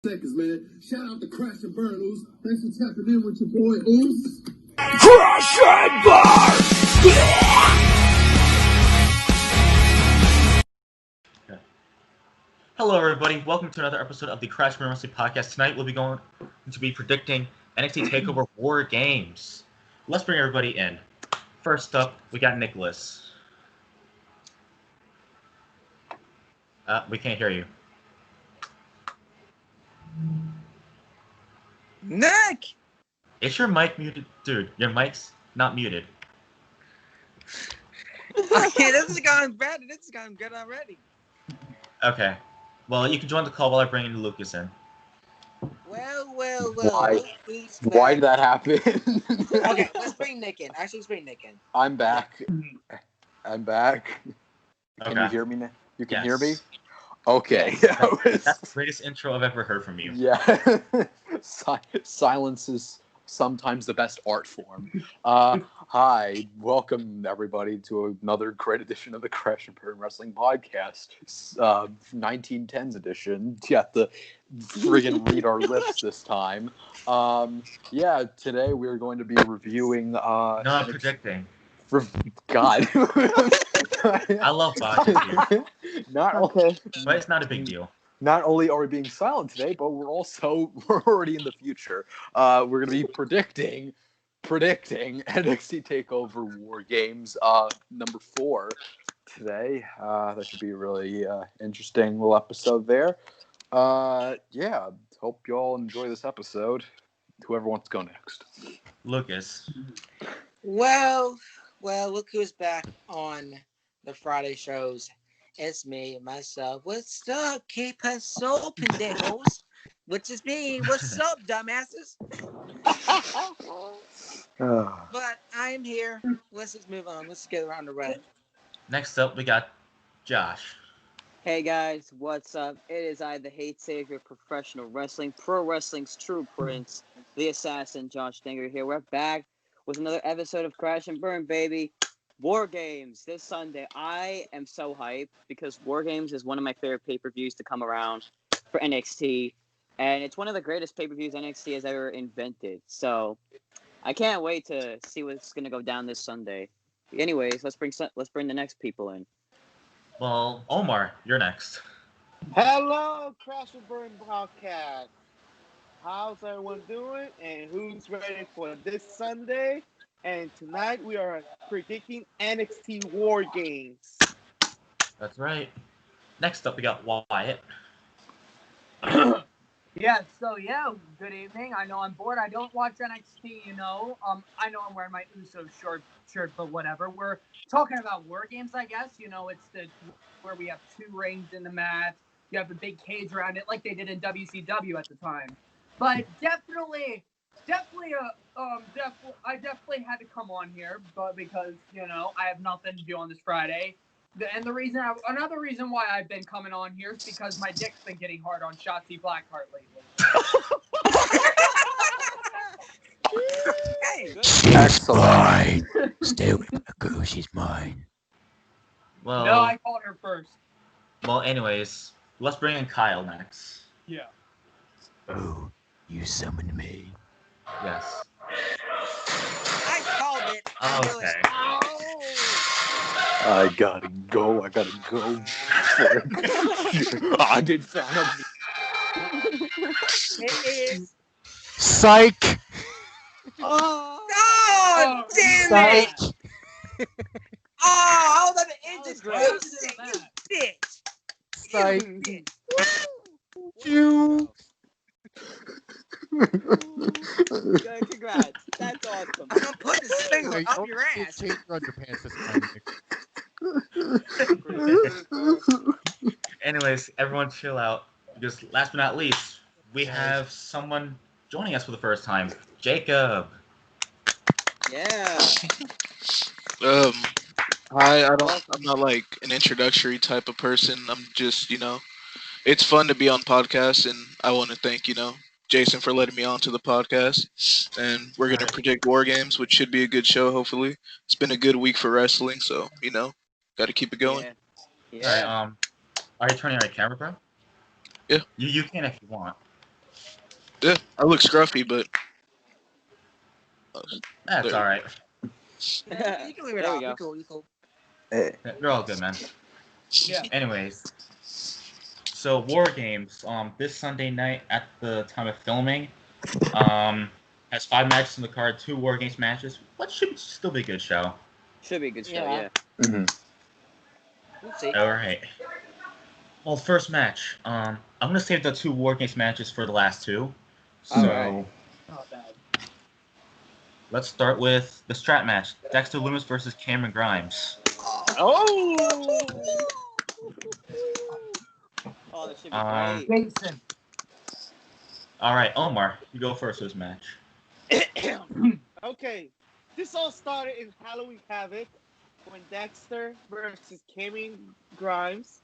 seconds, man. Shout out to Crash and Burn, Oos. Thanks for tapping in with your boy, Oos. Crash and Burn! Hello, everybody. Welcome to another episode of the Crash and Burn Wrestling Podcast. Tonight, we'll be going to be predicting NXT Takeover WarGames. Let's bring everybody in. First up, we got Nicholas. We can't hear you. Nick! Is your mic muted? Dude, your mic's not muted. Okay, this has gone bad. This has gone good already. Okay. Well, you can join the call while I bring Lucas in. Well. Why did that happen? Okay, let's bring Nick in. Actually, let's bring Nick in. I'm back. Can Okay. you hear me now? You can Yes. hear me? Okay. That's the greatest intro I've ever heard from you. Yeah. Silence is sometimes the best art form. Hi, welcome everybody to another great edition of the Crash and Burn Wrestling Podcast. 1910s edition. You have to friggin' read our lips this time. Yeah, today we're going to be reviewing... No, I'm predicting. God. I love botches here, Okay. but it's not a big deal. Not only are we being silent today, but we're already in the future. We're going to be predicting NXT Takeover WarGames number 4 today. That should be a really interesting little episode there. Yeah, hope you all enjoy this episode. Whoever wants to go next. Lucas. Well, look who's back on the Friday shows. It's me, myself. What's up? Keep us so pendejos. Which is me. What's up, dumbasses? But I'm here. Let's just move on. Let's get around the red. Next up, we got Josh. Hey guys, what's up? It is I, the hate savior of professional wrestling, pro wrestling's true prince, the assassin, Josh Dinger here. We're back with another episode of Crash and Burn, baby. WarGames this Sunday. I am so hyped because WarGames is one of my favorite pay-per-views to come around for NXT, and it's one of the greatest pay-per-views NXT has ever invented. So I can't wait to see what's gonna go down this Sunday. Anyways, let's bring the next people in. Well, Omar, you're next. Hello, Crash and Burn Podcast. How's everyone doing? And who's ready for this Sunday? And tonight we are predicting NXT WarGames. That's right. Next up, we got Wyatt. Good evening. I know I'm bored. I don't watch NXT, I know I'm wearing my Uso shirt, but whatever. We're talking about WarGames, I guess. It's where we have 2 rings in the match. You have a big cage around it like they did in WCW at the time. But definitely, I definitely had to come on here, but because, I have nothing to do on this Friday. And another reason why I've been coming on here is because my dick's been getting hard on Shotzi Blackheart lately. She's mine. Stay away from the girl. She's mine. Well, No, I called her first. Well, anyways, let's bring in Kyle next. Yeah. Oh, you summoned me. Yes. I called it. Okay. I gotta go. I did found out. It is. Psych! Oh, damn it! Oh, I was at the introduce it, you bitch. Psych. You. Congrats. That's awesome. I'm gonna put this finger up your ass. Change your underpants this time, Nick. Anyways, everyone chill out. Because last but not least, we have someone joining us for the first time. Jacob. Yeah. I'm not like an introductory type of person. I'm just, it's fun to be on podcasts, and I want to thank, Jason for letting me onto the podcast. And we're going to predict WarGames, which should be a good show, hopefully. It's been a good week for wrestling, so, got to keep it going. Yeah. Alright, are you turning on your camera, bro? Yeah. You can if you want. Yeah, I look scruffy, but That's there. all right. You can leave it There we off. go. You cool. They're all good, man. Yeah. Anyways, so War Games. This Sunday night at the time of filming, has 5 matches on the card, 2 War Games matches. What should still be a good show. Should be a good show, Yeah. yeah. We'll see. All right. Well, first match. I'm gonna save the 2 War Games matches for the last 2. So Alright. Not bad. let's start with the strap match: Dexter Lumis versus Cameron Grimes. Oh! Oh, that should be great. Jason. All right, Omar, you go first for this match. Okay, this all started in Halloween Havoc when Dexter versus Cameron Grimes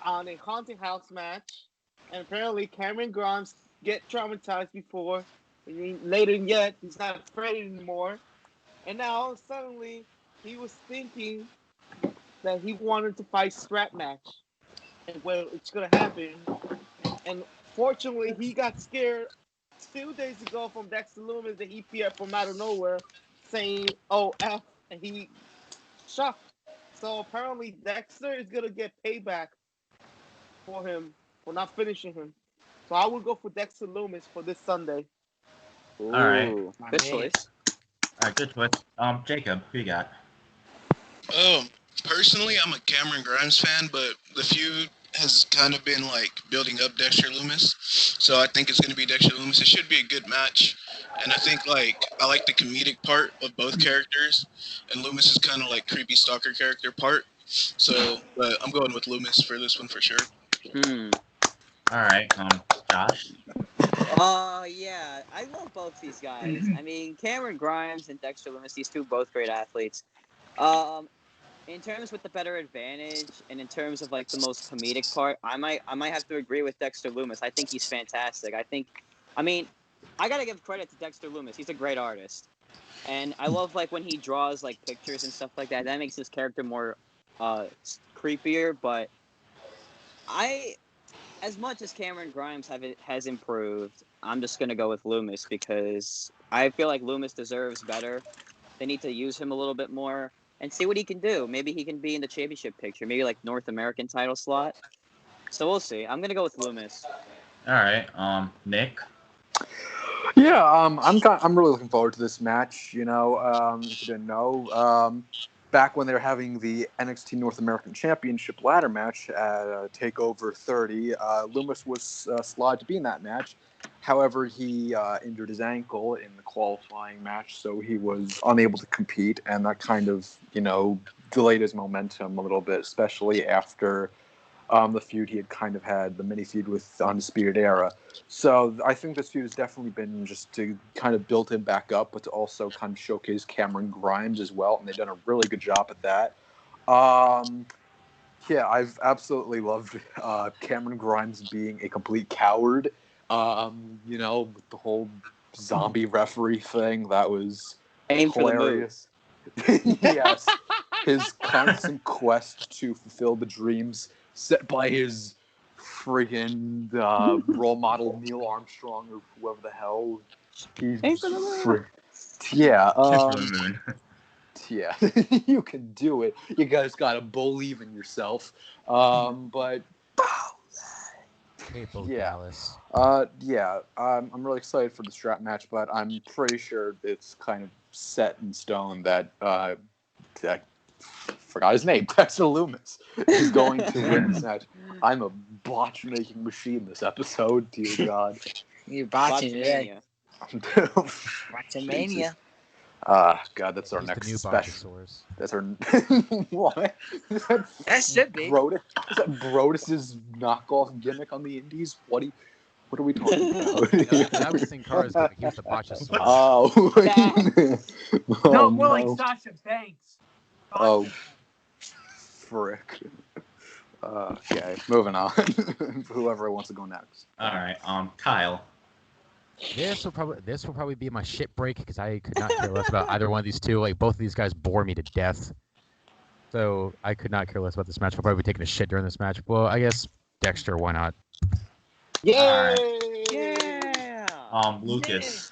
on a haunted house match, and apparently Cameron Grimes get traumatized before, and then later yet he's not afraid anymore, and now suddenly he was thinking that he wanted to fight strap match, and well, it's gonna happen, and fortunately he got scared 2 days ago from Dexter Lumis that he appeared from out of nowhere saying "Oh F," and he shocked. So apparently Dexter is gonna get payback for him for not finishing him. So I will go for Dexter Lumis for this Sunday. Ooh, right. good choice. All right, good choice. Jacob, who you got? Personally, I'm a Cameron Grimes fan, but the feud has kind of been like building up Dexter Lumis, so I think it's going to be Dexter Lumis. It should be a good match, and I think I like the comedic part of both characters, and Lumis is kind of like creepy stalker character part. So, but I'm going with Lumis for this one for sure. All right, Josh. Yeah, I love both these guys. I mean, Cameron Grimes and Dexter Lumis, these two both great athletes. In terms with the better advantage, and in terms of like the most comedic part, I might have to agree with Dexter Lumis. I think he's fantastic. I gotta give credit to Dexter Lumis. He's a great artist, and I love like when he draws like pictures and stuff like that. That makes his character more creepier. But as much as Cameron Grimes has improved, I'm just gonna go with Lumis because I feel like Lumis deserves better. They need to use him a little bit more and see what he can do. Maybe he can be in the championship picture, maybe like North American title slot. So we'll see. I'm gonna go with Lumis. All right, Nick. Yeah, I'm really looking forward to this match. You know, if you didn't know, back when they were having the NXT North American Championship ladder match at Takeover 30, Lumis was slotted to be in that match. However, he injured his ankle in the qualifying match, so he was unable to compete, and that kind of, delayed his momentum a little bit, especially after the feud he had kind of had, the mini feud with Undisputed Era. So I think this feud has definitely been just to kind of build him back up, but to also kind of showcase Cameron Grimes as well, and they've done a really good job at that. Yeah, I've absolutely loved Cameron Grimes being a complete coward. With the whole zombie referee thing, that was hilarious. Yes, his constant quest to fulfill the dreams set by his freaking role model Neil Armstrong or whoever the hell he's. Yeah. Yeah, you can do it. You guys gotta believe in yourself. But yeah, I'm really excited for the strap match, but I'm pretty sure it's kind of set in stone that I forgot his name, Dexter Lumis, is going to win this match. I'm a botch making machine this episode, dear God. You're botching it. Botchamania. God, that's our He's next the new special. Brontosaurus. That's our what? That should be. Is that Brodus's knockoff gimmick on the Indies? What are we talking about? That was Sin Cara's gimmick. He was the Botchasaurus. No, more like Sasha Banks. Oh, frick. Okay, moving on. Whoever wants to go next. All right, Kyle. This will probably be my shit break because I could not care less about either one of these two. Like, both of these guys bore me to death. So I could not care less about this match. I'll probably be taking a shit during this match. Well, I guess Dexter, why not? Yay! All right. Yeah. Lucas.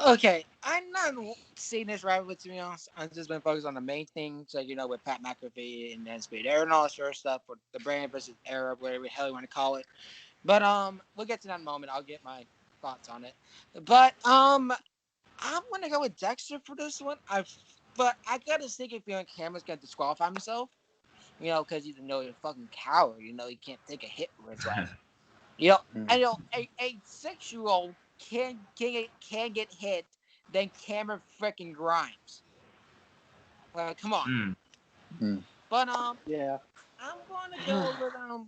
Okay, I'm not seeing this rivalry, to be honest. I've just been focused on the main thing, so with Pat McAfee and then Speed Air and all that sort of stuff, with the brand versus era, whatever the hell you want to call it. But we'll get to that in a moment. I'll get my thoughts on it. But I'm gonna go with Dexter for this one. But I got a sneaky feeling Cameron's gonna disqualify himself. Because he's a fucking coward. He can't take a hit with his life. A 6-year-old can get hit than Cameron freaking Grimes. Well, come on. But yeah, I'm gonna go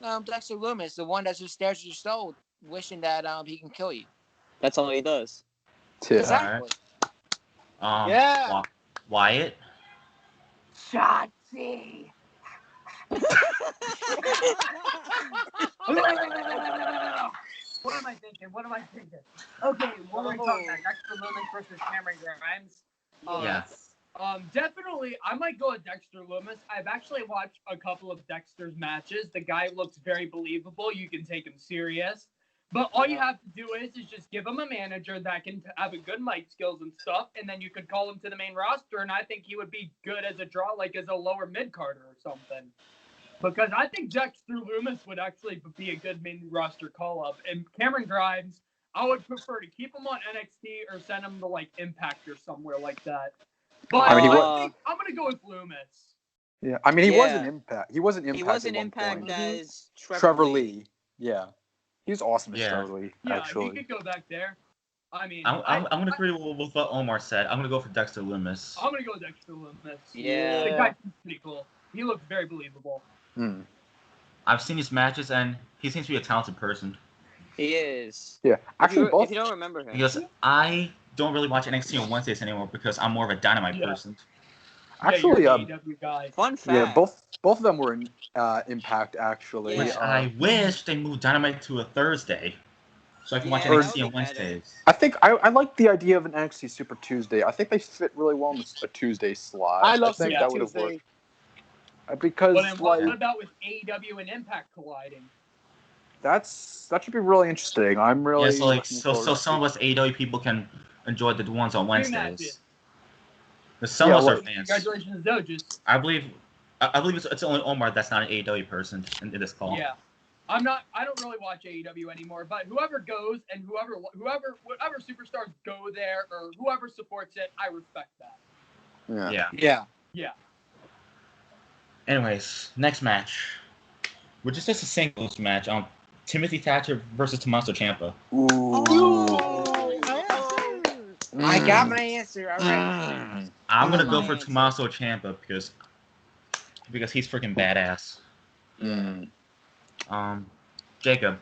with Dexter Loomis, the one that just stares at your soul, wishing that he can kill you. That's all he does. yeah. Exactly. Yeah. Wyatt. Shotzi. What am I thinking? Okay, what are we talking about? Dexter Loomis versus Cameron Grimes. Yes. Definitely, I might go with Dexter Loomis. I've actually watched a couple of Dexter's matches. The guy looks very believable. You can take him serious. But all you have to do is just give him a manager that can have a good mic skills and stuff, and then you could call him to the main roster, and I think he would be good as a draw, like as a lower mid-carder or something. Because I think Dexter Loomis would actually be a good main roster call-up. And Cameron Grimes, I would prefer to keep him on NXT or send him to, Impact or somewhere like that. But I think I'm going to go with Loomis. Yeah, I mean, he was an Impact. He was an Impact. He was an at one Impact point. as Trevor Lee. Yeah, he was awesome as Yeah. Trevor Lee. Yeah, actually, he could go back there. I mean, I'm going to agree with what Omar said. I'm going to go for Dexter Loomis. I'm going to go with Dexter Loomis. Yeah. The guy's pretty cool. He looks very believable. I've seen his matches, and he seems to be a talented person. He is. Yeah, actually, If you don't remember him. Because I don't really watch NXT on Wednesdays anymore because I'm more of a Dynamite person. Actually, you're an AEW guy. Fun fact. Yeah, both of them were in Impact actually. Which I wish they moved Dynamite to a Thursday, so I can watch Yeah, NXT on Wednesdays. I think I like the idea of an NXT Super Tuesday. I think they fit really well in a Tuesday slot. I love think Super that would have Tuesday. worked. Because But then what about with AEW and Impact colliding? that should be really interesting. I'm really Yeah, so some of us AEW people can enjoy the ones on Wednesdays. But some of us are fans. Congratulations, though. I believe it's only Omar that's not an AEW person in this call. Yeah, I'm not. I don't really watch AEW anymore. But whoever goes and whatever superstars go there or whoever supports it, I respect that. Yeah. Anyways, next match, which is just a singles match. Timothy Thatcher versus Tommaso Ciampa. I got my answer. Already. I'm gonna go for Tommaso Ciampa because he's freaking badass. Jacob,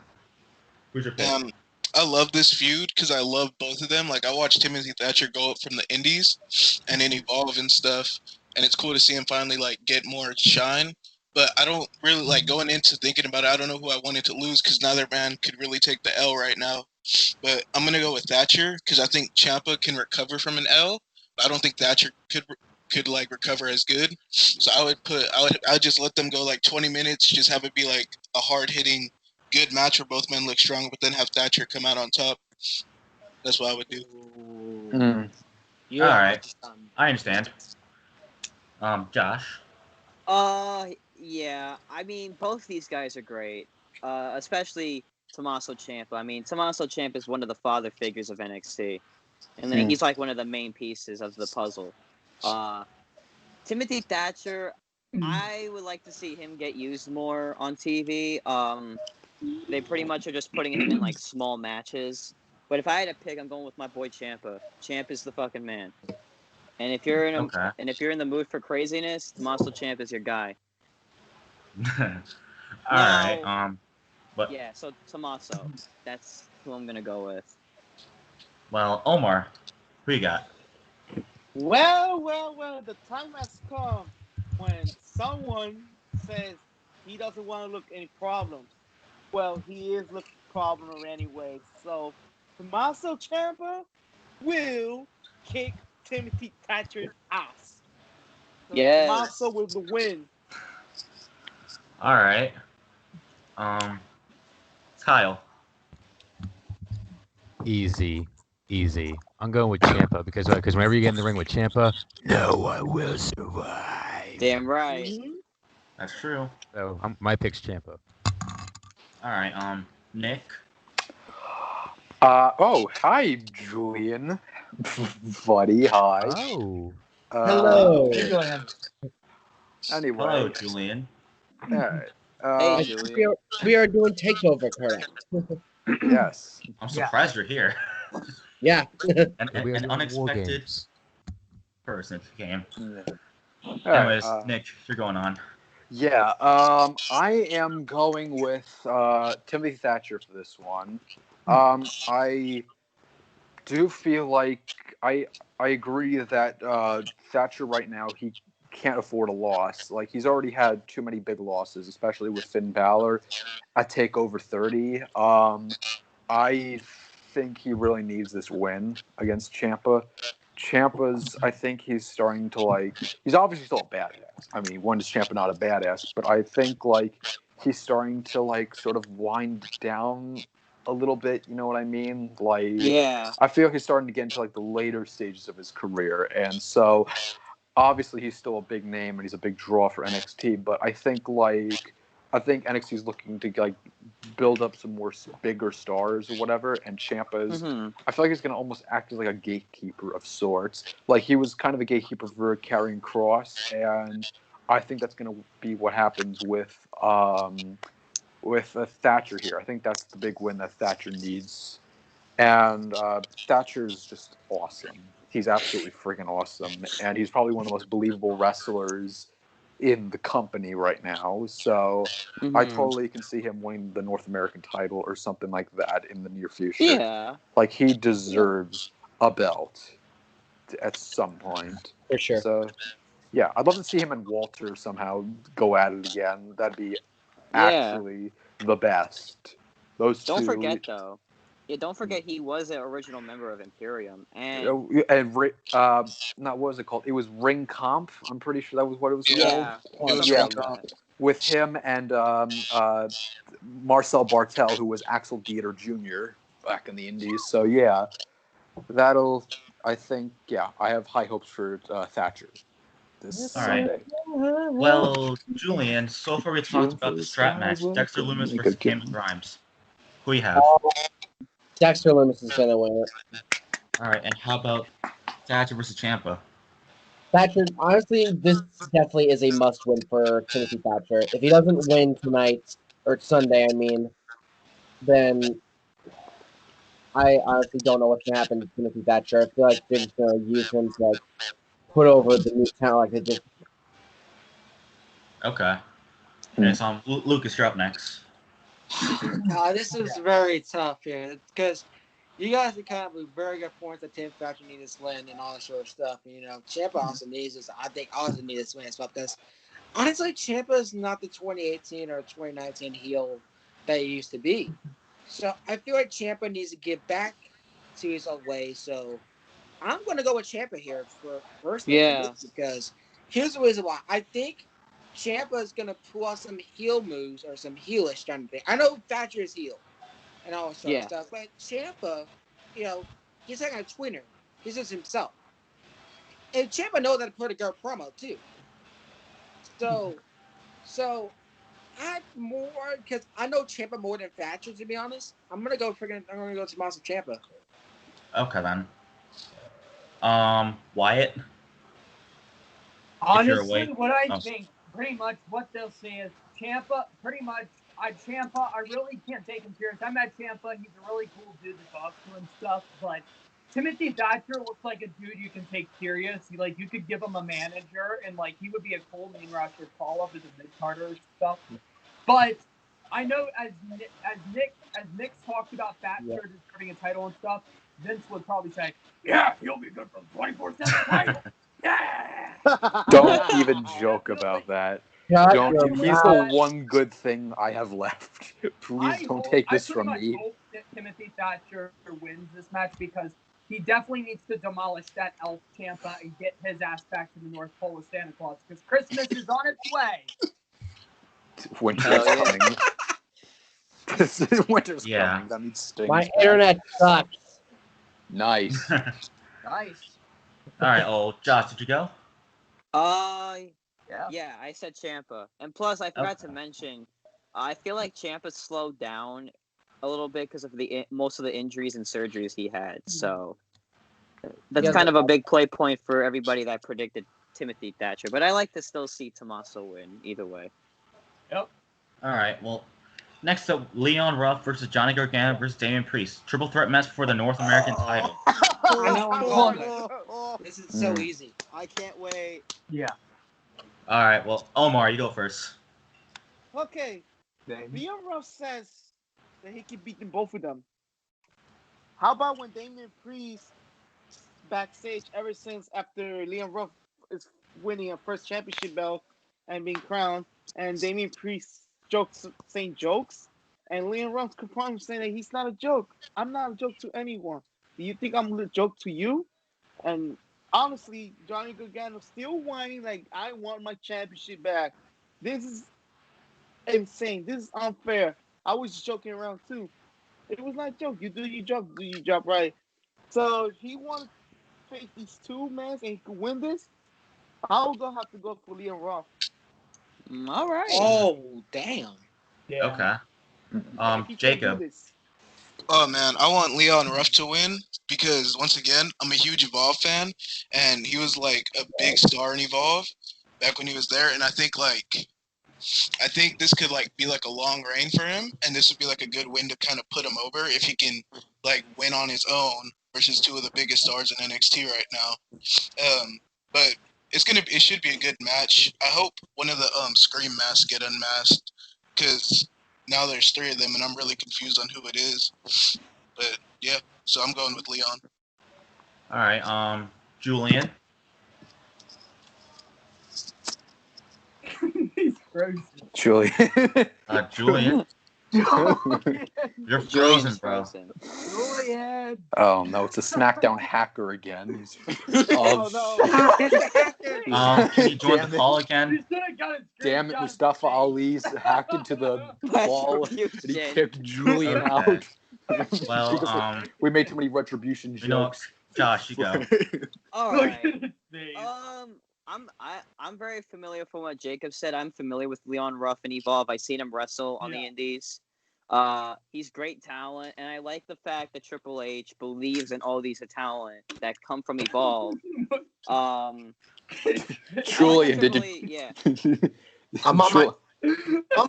who's your pick? I love this feud because I love both of them. Like, I watched Timothy Thatcher go up from the indies and then evolve and stuff, and it's cool to see him finally get more shine. But I don't really going into thinking about it. I don't know who I wanted to lose because neither man could really take the L right now. But I'm gonna go with Thatcher because I think Ciampa can recover from an L. But I don't think Thatcher could recover as good. So I would just let them go 20 minutes, just have it be a hard hitting, good match where both men look strong, but then have Thatcher come out on top. That's what I would do. All right, I understand. Josh. Yeah. I mean, both these guys are great. Especially Tommaso Ciampa. I mean, Tommaso Ciampa is one of the father figures of NXT, and then he's one of the main pieces of the puzzle. Timothy Thatcher, I would like to see him get used more on TV. They pretty much are just putting him in small matches. But if I had to pick, I'm going with my boy Ciampa. Champ is the fucking man. And if you're in the mood for craziness, Tommaso Ciampa is your guy. All right. But yeah, so Tommaso, that's who I'm gonna go with. Well, Omar, who you got? Well, the time has come when someone says he doesn't want to look any problems. Well, he is looking problem anyway. So Tommaso Ciampa will kick Timothy Thatcher's ass. So Tommaso with the win. All right. Kyle. Easy. I'm going with Ciampa because whenever you get in the ring with Ciampa, no one will survive. Damn right. That's true. So my pick's Ciampa. All right. Nick. Hi, Julian. Buddy, hi. Oh. Hello. Anyway. Hello, Julian. All right. Hey, Julian. We are doing Takeover, correct? Yes. I'm surprised you're here. Yeah. An We are doing unexpected WarGames. person came. All Anyways, right, Nick, you're going on. Yeah, I am going with Timothy Thatcher for this one. I do feel like I agree that Thatcher right now he can't afford a loss. Like he's already had too many big losses, especially with Finn Balor at Takeover 30. I think he really needs this win against Ciampa. Ciampa's, I think he's starting to he's obviously still a badass. I mean, when is Ciampa not a badass? But I think he's starting to sort of wind down a little bit. You know what I mean? Yeah. I feel he's starting to get into the later stages of his career, and so obviously he's still a big name and he's a big draw for NXT. But I think NXT is looking to build up some more bigger stars or whatever, and Ciampa's. I feel like he's gonna almost act as a gatekeeper of sorts. He was kind of a gatekeeper for Karrion Kross, and I think that's gonna be what happens with Thatcher here. I think that's the big win that Thatcher needs, and Thatcher's just awesome. He's absolutely freaking awesome, and he's probably one of the most believable wrestlers in the company right now. So I totally can see him winning the North American title or something like that in the near future. Yeah. He deserves a belt at some point. For sure. So yeah, I'd love to see him and Walter somehow go at it again. That'd be actually the best. Those Don't two. forget though. Yeah, don't forget he was an original member of Imperium, and not what was it called? It was Ring Comp. I'm pretty sure that was what it was yeah, called. yeah, With him and Marcel Bartel, who was Axel Dieter Jr. back in the Indies. So yeah, I think I have high hopes for Thatcher. This All right. Sunday. Well, Julian, so far we talked about the strap match: Dexter Lumis versus Cameron Grimes. Who you have? Dexter Lumis is going to win it. All right, and how about Thatcher versus Ciampa? Thatcher, honestly, this definitely is a must-win for Timothy Thatcher. If he doesn't win tonight, or Sunday, then I honestly don't know what's going to happen to Timothy Thatcher. I feel like they're just going to use him to put over the new talent they just... Okay. Okay, so Lucas, you're up next. This is very tough here because you guys are kind of very good points that Tim Thatcher needs this win and all that sort of stuff. Ciampa also needs this. I think also needs this win as well because honestly, Ciampa is not the 2018 or 2019 heel that he used to be. So I feel like Ciampa needs to get back to his old ways. So I'm going to go with Ciampa here for first. Yeah. Because here's the reason why. I think Ciampa is going to pull out some heel moves or some heelish kind of thing. I know Thatcher is heel and all that sort of stuff, but Ciampa, he's like a twinner. He's just himself. And Ciampa knows that to put a good promo too. So I more because I know Ciampa more than Thatcher, to be honest. I'm gonna go Tommaso Ciampa. Okay then. Wyatt. Honestly, what I think, pretty much what they'll say is Ciampa. Ciampa, I really can't take him serious. I met Ciampa. He's a really cool dude to talk to and stuff. But Timothy Thatcher looks like a dude you can take serious. You could give him a manager, and he would be a cool main roster call-up as a mid-carder and stuff. But I know as Nick's talked about Thatcher deserving a title and stuff, Vince would probably say, "Yeah, he'll be good for the 24/7 title." Yeah. Don't even joke about that. He's the one good thing I have left. Please don't take this from me. I hope that Timothy Thatcher wins this match because he definitely needs to demolish that elf Ciampa and get his ass back to the North Pole with Santa Claus because Christmas is on its way. Winter's coming. Winter's coming. That means Sting. My internet sucks. Nice. Nice. All right. Oh, Josh, did you go? Yeah, I said Ciampa. And plus, I forgot to mention, I feel like Ciampa slowed down a little bit because of most of the injuries and surgeries he had. So that's kind of a big play point for everybody that predicted Timothy Thatcher. But I like to still see Tommaso win either way. Yep. All right. Well, next up, Leon Ruff versus Johnny Gargano versus Damian Priest. Triple threat match for the North American title. I know I'm calling it. This is so easy. I can't wait. Yeah. All right. Well, Omar, you go first. Okay. Leon Ruff says that he can beat them, both of them. How about when Damian Priest backstage ever since after Leon Ruff is winning a first championship belt and being crowned, and Damian Priest saying jokes, and Leon Ruff confirmed saying that he's not a joke. I'm not a joke to anyone. Do you think I'm a joke to you? And honestly, Johnny Gargano still whining like, I want my championship back. This is insane. This is unfair. I was joking around too. It was not a joke. You do your job right. So if he wants to face these two men and he could win this, I'll have to go for Leon Ruff. All right. Oh, damn. Yeah. Okay. Jacob. Oh man, I want Leon Ruff to win because once again, I'm a huge Evolve fan, and he was like a big star in Evolve back when he was there, and I think this could like be like a long reign for him, and this would be like a good win to kind of put him over if he can like win on his own versus two of the biggest stars in NXT right now. But it should be a good match. I hope one of the Scream masks get unmasked because now there's three of them, and I'm really confused on who it is. But yeah, so I'm going with Leon. All right. Julian. He's frozen. Julian. Julian. You're frozen, bro. Julian. Oh no, it's a SmackDown hacker again. Oh no. Can you join the call again? Damn it, Mustafa Ali's hacked into the wall and he kicked Julian out. Well, we made too many retribution jokes. Josh, you go. All right. I'm very familiar from what Jacob said. I'm familiar with Leon Ruff and Evolve. I've seen him wrestle on the Indies. He's great talent, and I like the fact that Triple H believes in all these talent that come from Evolve. Julian, did you? Yeah. I'm on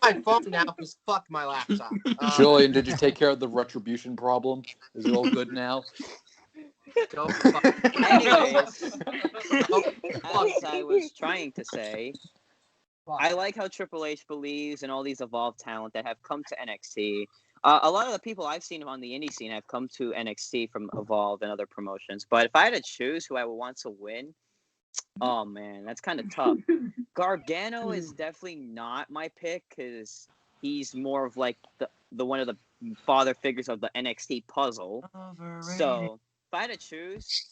my phone now because fuck my laptop. Julian, did you take care of the retribution problem? Is it all good now? Go fuck. Anyways, as I was trying to say, I like how Triple H believes in all these Evolve talent that have come to NXT. A lot of the people I've seen on the indie scene have come to NXT from Evolve and other promotions. But if I had to choose who I would want to win, oh man, that's kind of tough. Gargano is definitely not my pick because he's more of like the one of the father figures of the NXT puzzle. Overrated. So if I had to choose,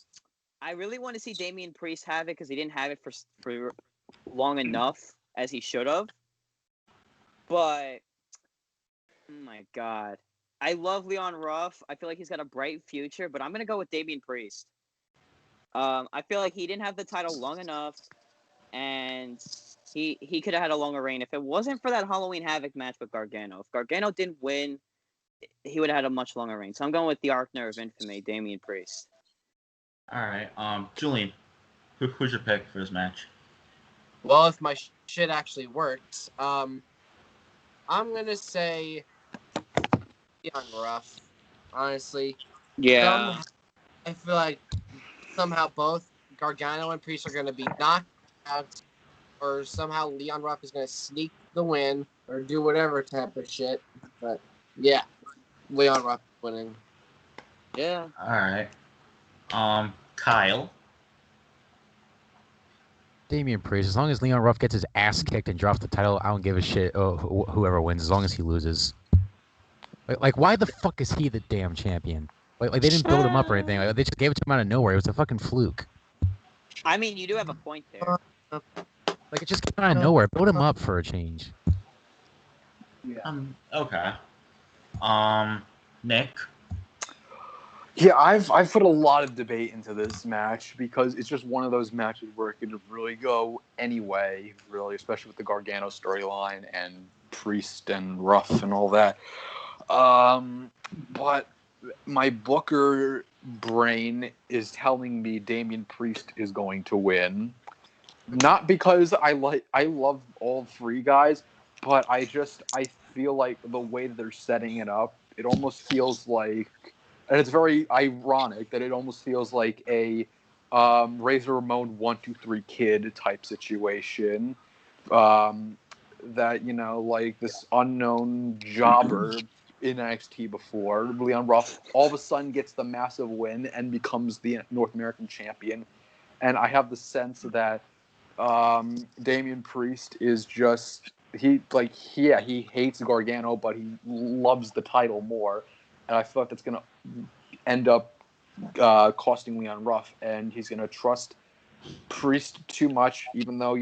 I really want to see Damian Priest have it because he didn't have it for long enough as he should have. But oh my god, I love Leon Ruff. I feel like he's got a bright future, but I'm gonna go with Damian Priest. I feel like he didn't have the title long enough, and he could have had a longer reign if it wasn't for that Halloween Havoc match with Gargano. If Gargano didn't win, he would have had a much longer reign. So I'm going with the Arkner of Infamy, Damian Priest. All right. Julian, who's your pick for this match? Well, if my shit actually worked, I'm gonna say Leon Ruff. Honestly, yeah. I feel like somehow both Gargano and Priest are gonna be knocked out, or somehow Leon Ruff is gonna sneak the win or do whatever type of shit. But yeah, Leon Ruff winning. Yeah. All right. Kyle. Damian Priest. As long as Leon Ruff gets his ass kicked and drops the title, I don't give a shit whoever wins, as long as he loses. Like, why the fuck is he the damn champion? Like they didn't build him up or anything. Like, they just gave it to him out of nowhere. It was a fucking fluke. I mean, you do have a point there. Like, it just came out of nowhere. Build him up for a change. Yeah. Okay. Nick. Yeah, I've put a lot of debate into this match because it's just one of those matches where it could really go any way, really, especially with the Gargano storyline and Priest and Ruff and all that. But my Booker brain is telling me Damian Priest is going to win. Not because I love all three guys, but I feel like the way that they're setting it up, it almost feels like, and it's very ironic that it almost feels like a Razor Ramon 1-2-3 Kid type situation. That, like this unknown jobber in NXT before, Leon Ruff, all of a sudden gets the massive win and becomes the North American champion. And I have the sense that Damian Priest is just he hates Gargano, but he loves the title more, and I feel like that's gonna end up costing Leon Ruff, and he's gonna trust Priest too much, even though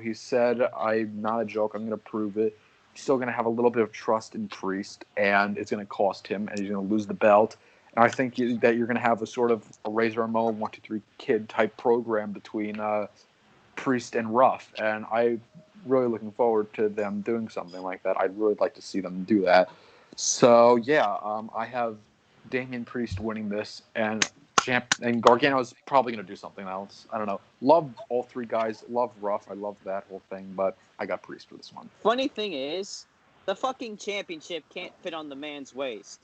he said, "I'm not a joke. I'm gonna prove it." He's still gonna have a little bit of trust in Priest, and it's gonna cost him, and he's gonna lose the belt. And I think that you're gonna have a sort of a Razor Ramon 1-2-3 Kid type program between Priest and Ruff, and I'm really looking forward to them doing something like that. I'd really like to see them do that. So yeah, I have Damian Priest winning this, and Gargano's probably going to do something else. I don't know. Love all three guys. Love Ruff. I love that whole thing, but I got Priest for this one. Funny thing is, the fucking championship can't fit on the man's waist.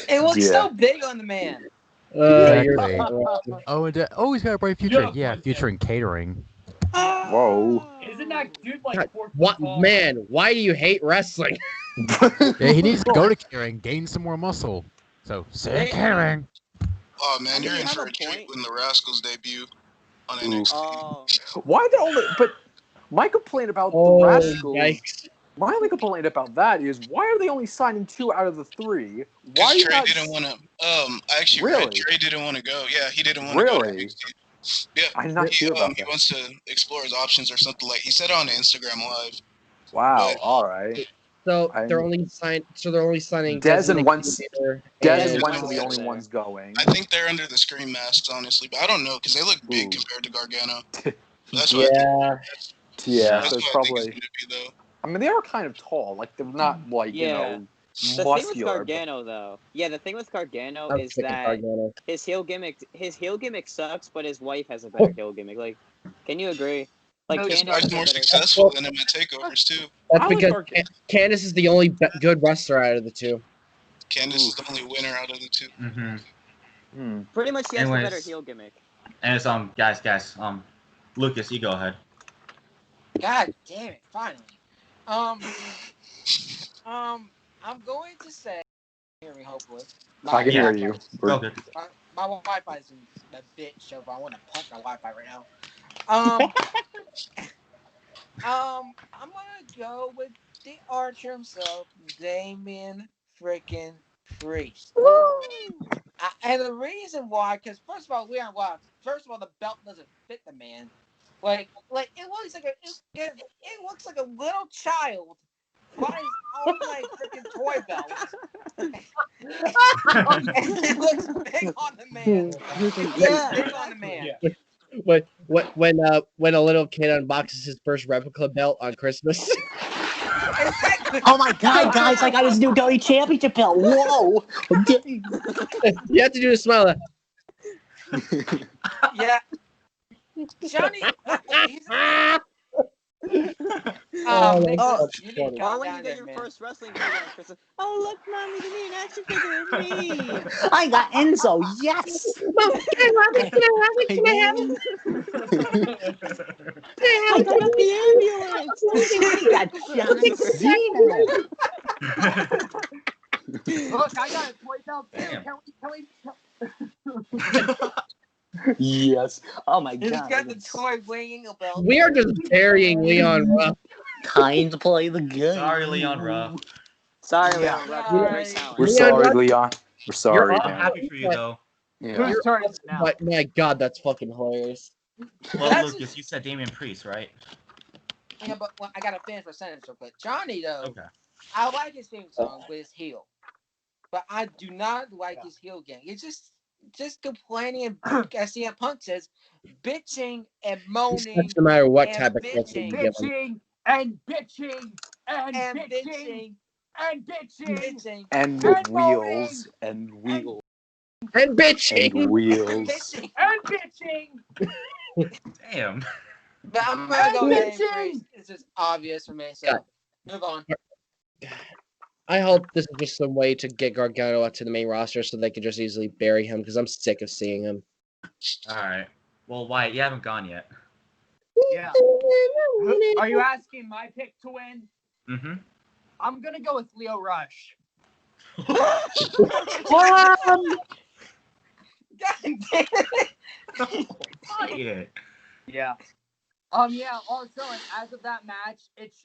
It looks so big on the man. Exactly. Oh, and he's got a bright future. Yeah, future in catering. Whoa. Isn't that dude like What man? Why do you hate wrestling? Yeah, he needs to go to catering, gain some more muscle. So, say catering. Oh man, you're in for a treat when the Rascals debut on NXT. Oh. Why the only? But my complaint about the Rascals. Yikes. My only complaint about that is why are they only signing 2 out of the 3? Why Because Trey didn't want to. I actually read Trey didn't want to go. Yeah, he didn't want to go to NXT. Yeah, I'm not sure about he that. wants to explore his options or something like. He said it on Instagram Live. Wow. All right. So they're only signing. Dez and Wentz. Dez and Wentz are the only ones going. I think they're under the screen masks, honestly, but I don't know because they look big compared to Gargano. That's what so it's probably. I mean, they are kind of tall. Like they're not like muscular. The thing with Gargano, though, the thing with Gargano is that his heel gimmick sucks, but his wife has a better heel gimmick. Like, can you agree? Like, his wife's more successful than him at takeovers too. That's because Candice is the only good wrestler out of the two. Candice is the only winner out of the two. Mm-hmm. Pretty much, she has the better heel gimmick. And it's guys, Lucas, you go ahead. God damn it! Finally, I'm going to say, hear me hopefully. I can hear you. Okay. My Wi-Fi is a bitch, so I want to punch my Wi-Fi right now. I'm gonna go with the Archer himself, Damian freaking Priest. And the reason why, because first of all, the belt doesn't fit the man. Like it looks like it looks like a little child bought his own like freaking toy belt. And it looks big on the man. Big on the man. When a little kid unboxes his first replica belt on Christmas. Oh my god, guys! I got his new WWE Championship belt. Whoa! You have to do a smile. Yeah. Johnny. Or when you get your first wrestling figure on Christmas. Oh look, mommy, the new action figure of me. I got Enzo. Yes. Can I have it? I got up the ambulance. I got John Cena. Look, I got a toy belt too. Can we? Yes. Oh my He's god. got the toy winging belt. We are just burying Leon Ruff. Time to play the game. Sorry, Leon Ruff. Sorry, Leon Ruff. We're sorry, Leon. We're sorry, I'm man. happy for you though. Yeah. But my god, that's fucking hilarious. Well, Lucas, you said Damian Priest, right? Yeah, but I got a finish for sentence real quick. Johnny though, Okay. I like his theme song, but it's heel. but I do not like his heel gang. It's just complaining and, as CM Punk says, bitching and moaning No matter what and type of clip you give him. bitching and bitching and and bitching bitching, and bitching bitching, And and wheels and wheels And and bitching. wheels. bitching. and bitching Damn. But I'm gonna go and ahead and bitching. praise. It's just obvious for me. So move on. I hope this is just some way to get Gargano up to the main roster so they can just easily bury him because I'm sick of seeing him. All right. Well, Wyatt, you haven't gone yet. Yeah. Are you asking my pick to win? Mm-hmm. I'm gonna go with Leo Rush. God damn it. Wyatt. Yeah. Yeah. Also, and as of that match, it's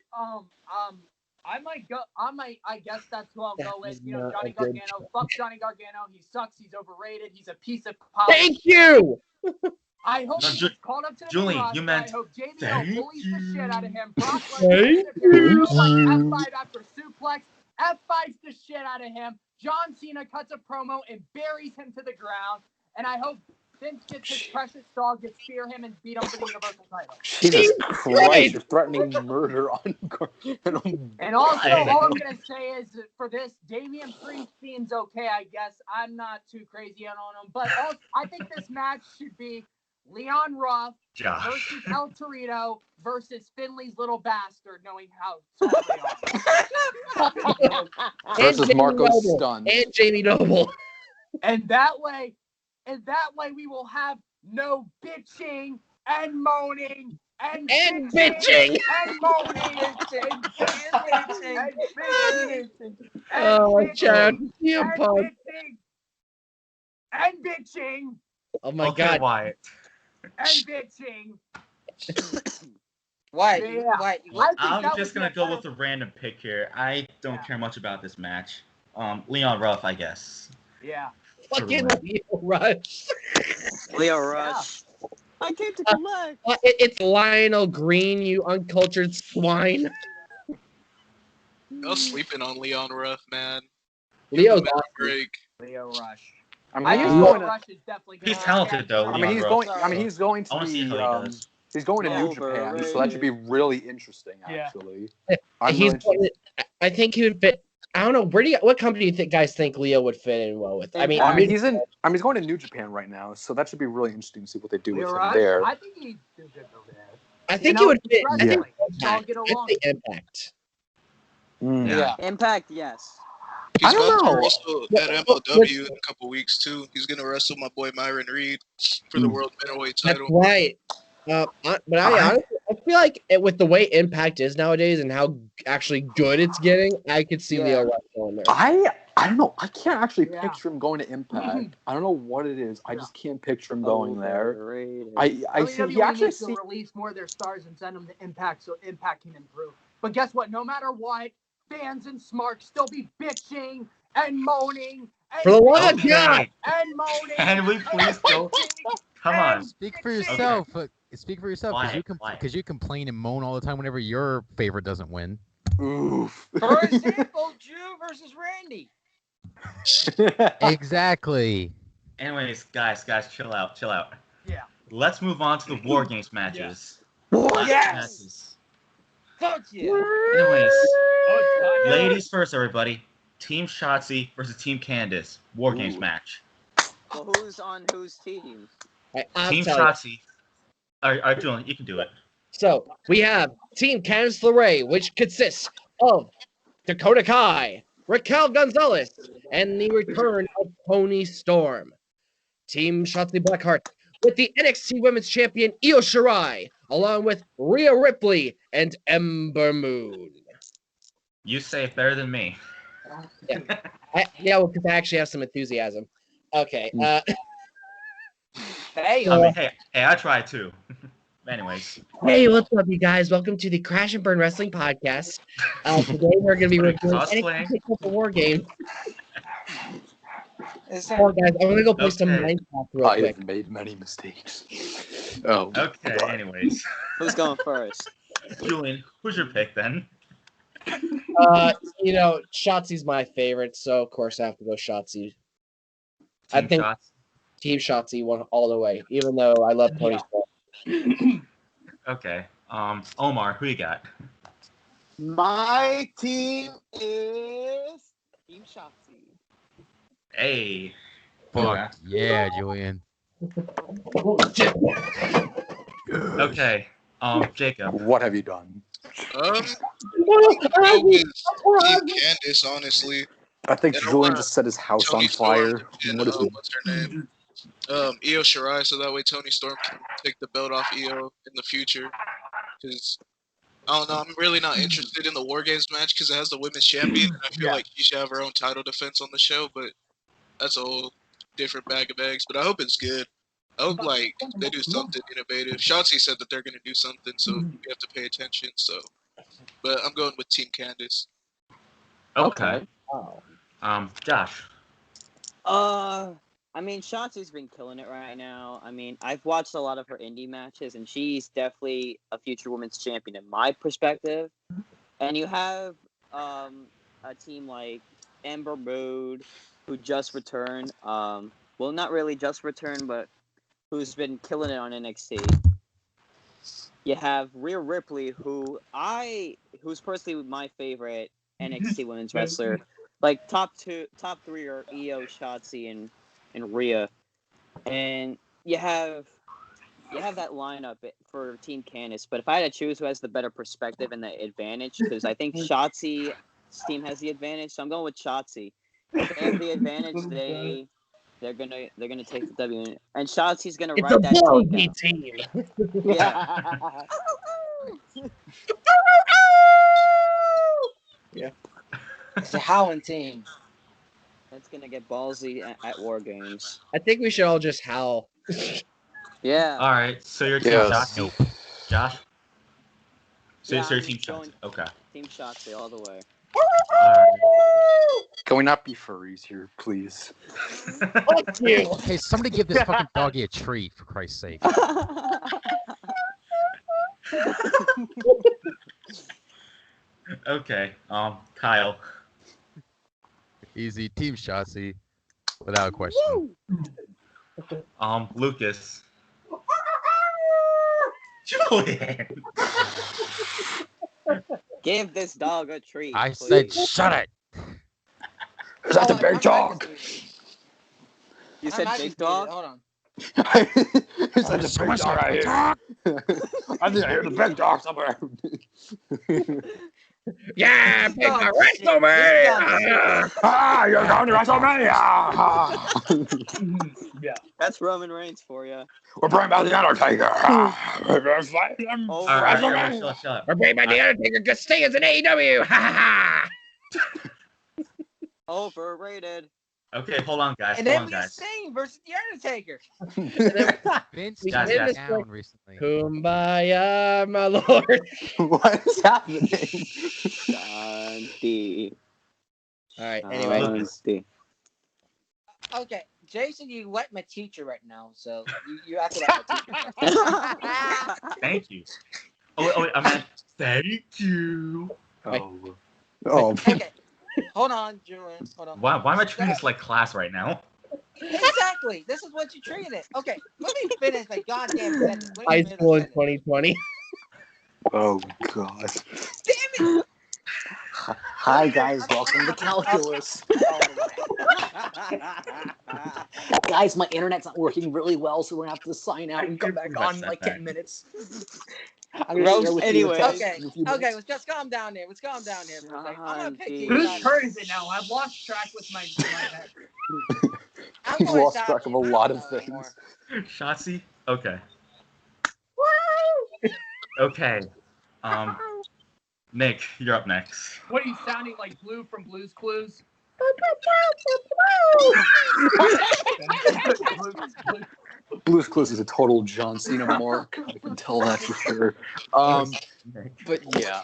I guess that's who I'll go with. You know, Not Johnny a good Gargano. Fuck Johnny Gargano. He sucks. He's overrated. He's a piece of pop. Thank you! I hope No, he gets called up to the Julian, roster. you meant I hope JBL thank bullies the shit out of him. Brock Thank Lesnar F5 after suplex. F5s the shit out of him. John Cena cuts a promo and buries him to the ground. And I hope Vince gets his precious dog to spear him and beat him for the Universal title. Jesus Christ, you're threatening murder on Gargano. And also, Why? all I'm going to say is for this, Damian Priest seems okay, I guess. I'm not too crazy on him. But also, I think this match should be Leon Ruff Josh. versus El Torito versus Finley's little bastard, knowing how tall they are. Versus Jamie Marco Noble. Stunt. And Jamie Noble. And that way we will have no bitching and moaning and bitching. and moaning and bitching Oh, Chad. and CM Punk. bitching and bitching Oh my Okay, god. Wyatt. and bitching. Why? Yeah. Why? Well, I think I'm that just would gonna be go a with a random pick here. I don't Yeah. care much about this match. Leon Ruff, I guess. Yeah. Fucking Win. Leo Rush. Leo Rush. I came to collect. It's Lionel Green, you uncultured swine. I was sleeping on Leon Ruff, man. Leo's Give him a awesome. break. Leo Rush. I mean, I he's think going Leo to. Rush is definitely He's gonna talented though. I mean, Leon he's Ruff, going. so I mean, he's going to I want to see be. how he does. He's going to New Japan, so that should be really interesting. Yeah. Actually, I think he would fit. I don't know. What company do you think guys think Leo would fit in well with? I mean, Well, I mean, he's going to New Japan right now, so that should be really interesting to see what they do Leo with him Rush, there. I think he'd do good over there. I think he would fit. I think Let's all get along. Impact. Yeah. Impact, yes. He's I don't about to know. wrestle at MLW in a couple weeks too. He's gonna wrestle my boy Myron Reed for the world middleweight That's title. right. But I honestly, I feel like with the way Impact is nowadays and how actually good it's getting, I could see Leo Rush going there. I don't know. I can't actually Yeah. picture him going to Impact. I don't know what it is. I just can't picture him going there. Overrated. I see. WWE He actually needs to release more of their stars and send them to Impact so Impact can improve. But guess what? No matter what, fans and Smarks still be bitching and moaning and For the love of Okay. God! and moaning. Can we please go? Come on. Speak for yourself. Speak for yourself, Wyatt, because you complain and moan all the time whenever your favorite doesn't win. Oof. For example, Drew versus Randy. Exactly. Anyways, guys, chill out. Yeah. Let's move on to the WarGames matches. Yes. Matches. Fuck yeah. Anyways, Oh, it's time. ladies first, everybody. Team Shotzi versus Team Candice. WarGames Ooh. match. Well, who's on whose team? I'll Team tell you. Shotzi. All right, Julian, you can do it. So we have Team Candice LeRae, which consists of Dakota Kai, Raquel Gonzalez, and the return of Toni Storm. Team Shotzi Blackheart with the NXT Women's Champion Io Shirai, along with Rhea Ripley and Ember Moon. You say it better than me. Well, because I actually have some enthusiasm. Okay. Hey, I mean, hey, I tried too. Anyways. Hey, what's up, you guys? Welcome to the Crash and Burn Wrestling Podcast. Today we're going to be reviewing Cosplaying. NXT Takeover WarGames. Is Oh, guys, I'm going to go play some Okay. Minecraft real I quick. have made many mistakes. Oh. Okay, God. anyways. Who's going first? Julian, who's your pick then? Shotzi's my favorite, so of course I have to go Shotzi. Team shots. Team Shotzi won all the way, even though I love Tony Storm. Okay. Omar, who you got? My team is Team Shotzi. Hey. Fuck yeah, Julian. Okay. Jacob. What have you done? Go with Team Candace, honestly. I think And I Julian want just set his house Tony on fire. Storm What is he? what's her name? Io Shirai, so that way Tony Storm can take the belt off Io in the future. Because I don't know, I'm really not interested in the WarGames match because it has the women's champion. And I feel like she should have her own title defense on the show, but that's a whole different bag of eggs. But I hope it's good. I hope they do something innovative. Shotzi said that they're gonna do something, so we have to pay attention. So, but I'm going with Team Candace. Okay. Oh. Josh. I mean, Shotzi's been killing it right now. I mean, I've watched a lot of her indie matches, and she's definitely a future women's champion in my perspective. And you have a team like Amber Mood, who just returned. Well, not really just returned, but who's been killing it on NXT. You have Rhea Ripley, who's personally my favorite NXT women's wrestler. Like top three are Io, Shotzi, and Rhea. And you have that lineup for Team Candice. But if I had to choose who has the better perspective and the advantage, because I think Shotzi's team has the advantage, so I'm going with Shotzi. If they have the advantage, they're gonna take the W, and Shotzi's gonna It's ride a that ballsy takeout. team. Yeah. It's a howling team. That's gonna get ballsy at WarGames. I think we should all just howl. Yeah. All right. So your team shots. Nope. Josh. So Yeah, your I'm team shots. Okay. Team Shotzi all the way. Can we not be furries here, please? Fuck you. Hey, somebody give this fucking doggy a treat, for Christ's sake. Okay. Kyle. Easy. Team Shotzi. Without question. Lucas. Julian. Give this dog a treat. I please. said shut it. Is that the big dog? You said big dog? Hold on. Is that the big dog I hear? I think I hear the big dog somewhere. Yeah, big dog, WrestleMania! You're going to WrestleMania! Yeah. That's Roman Reigns for you. We're bringing back the Undertaker. Oh, We're bringing back the Undertaker because Sting is an AEW. Overrated. Okay, hold on, guys. And Hold then on, we guys. Sting versus the Undertaker. Vince Guys, came guys. down recently. Kumbaya, my lord. What is happening? Shanti. All right. Anyway, Shanti. Okay, Jason, you like my teacher right now, so you acted like my teacher. Thank you. Oh, wait, I meant thank you. Oh. Okay, hold on, Julian. Hold on. Why am I treating this like class right now? Exactly. This is what you treated it. Okay, let me finish my goddamn sentence. Let me high finish school in the sentence. 2020. Oh, God. Damn it! Hi, guys. Welcome to Calculus. Guys, my internet's not working really well, so we're going to have to sign out and come back on in like 10 minutes. I'm going to share with you. Okay, let's just calm down there. Let's calm down here for a second. I'm going to pick you. Whose turn is it now? I've lost track with my head. He's lost track of a lot of things. Shotzi? Okay. Okay. Nick, you're up next. What are you sounding like Blue from Blue's Clues? Blue's Clues is a total John Cena mark. I can tell that for sure. But yeah.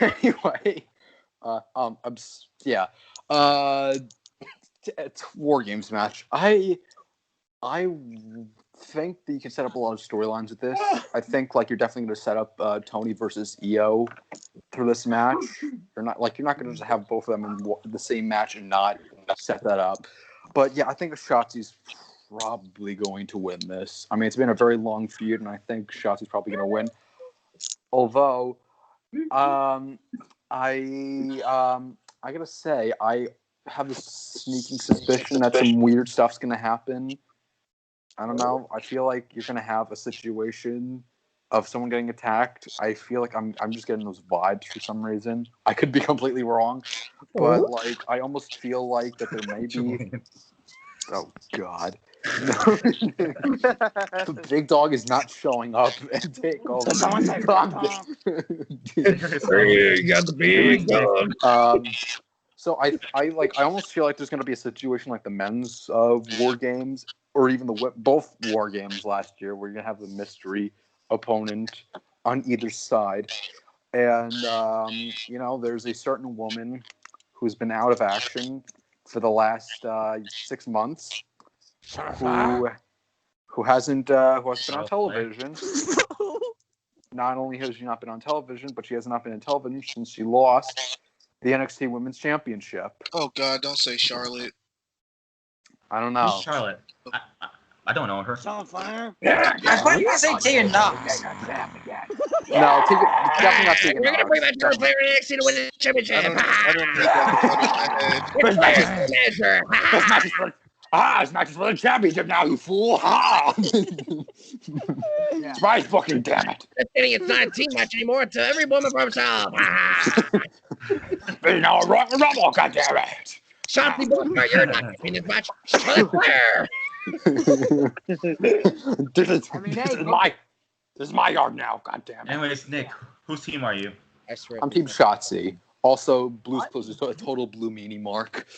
Anyway. It's WarGames match. I think that you can set up a lot of storylines with this. I think like you're definitely going to set up Tony versus Io through this match. You're not going to just have both of them in the same match and not set that up. But yeah, I think Shotzi's probably going to win this. I mean, it's been a very long feud, and I think Shotzi's probably going to win. Although, I gotta say, I have this sneaking suspicion that some weird stuff's going to happen. I don't know. I feel like you're going to have a situation of someone getting attacked. I feel like I'm just getting those vibes for some reason. I could be completely wrong, but like I almost feel like that there may be. Oh God! No. The big dog is not showing up and take over. Someone say got the big dog. So I almost feel like there's going to be a situation like the men's War Games or even both War Games last year where you're going to have the mystery opponent on either side. And, there's a certain woman who's been out of action for the last 6 months who hasn't been on television. Not only has she not been on television, but she has not been on television since she lost the NXT Women's Championship. Oh God! Don't say Charlotte. I don't know. Who's Charlotte? I don't know her. Sunfire. I thought you say Tia Knox. No, definitely not Tegan. We're gonna bring that girl player in NXT to win the championship. I don't need that in my head. It's matches for the championship now, you fool! It's my fucking damn it! It's not a team match anymore. It's every woman for herself. There's no Royal Rumble, goddammit! Shotzi Blackheart, you're not getting this match. Blair. This is my yard now, goddammit. Anyways, Nick, whose team are you? I swear. I'm Team Shotzi. Also, Blues Clues is a total blue meanie mark.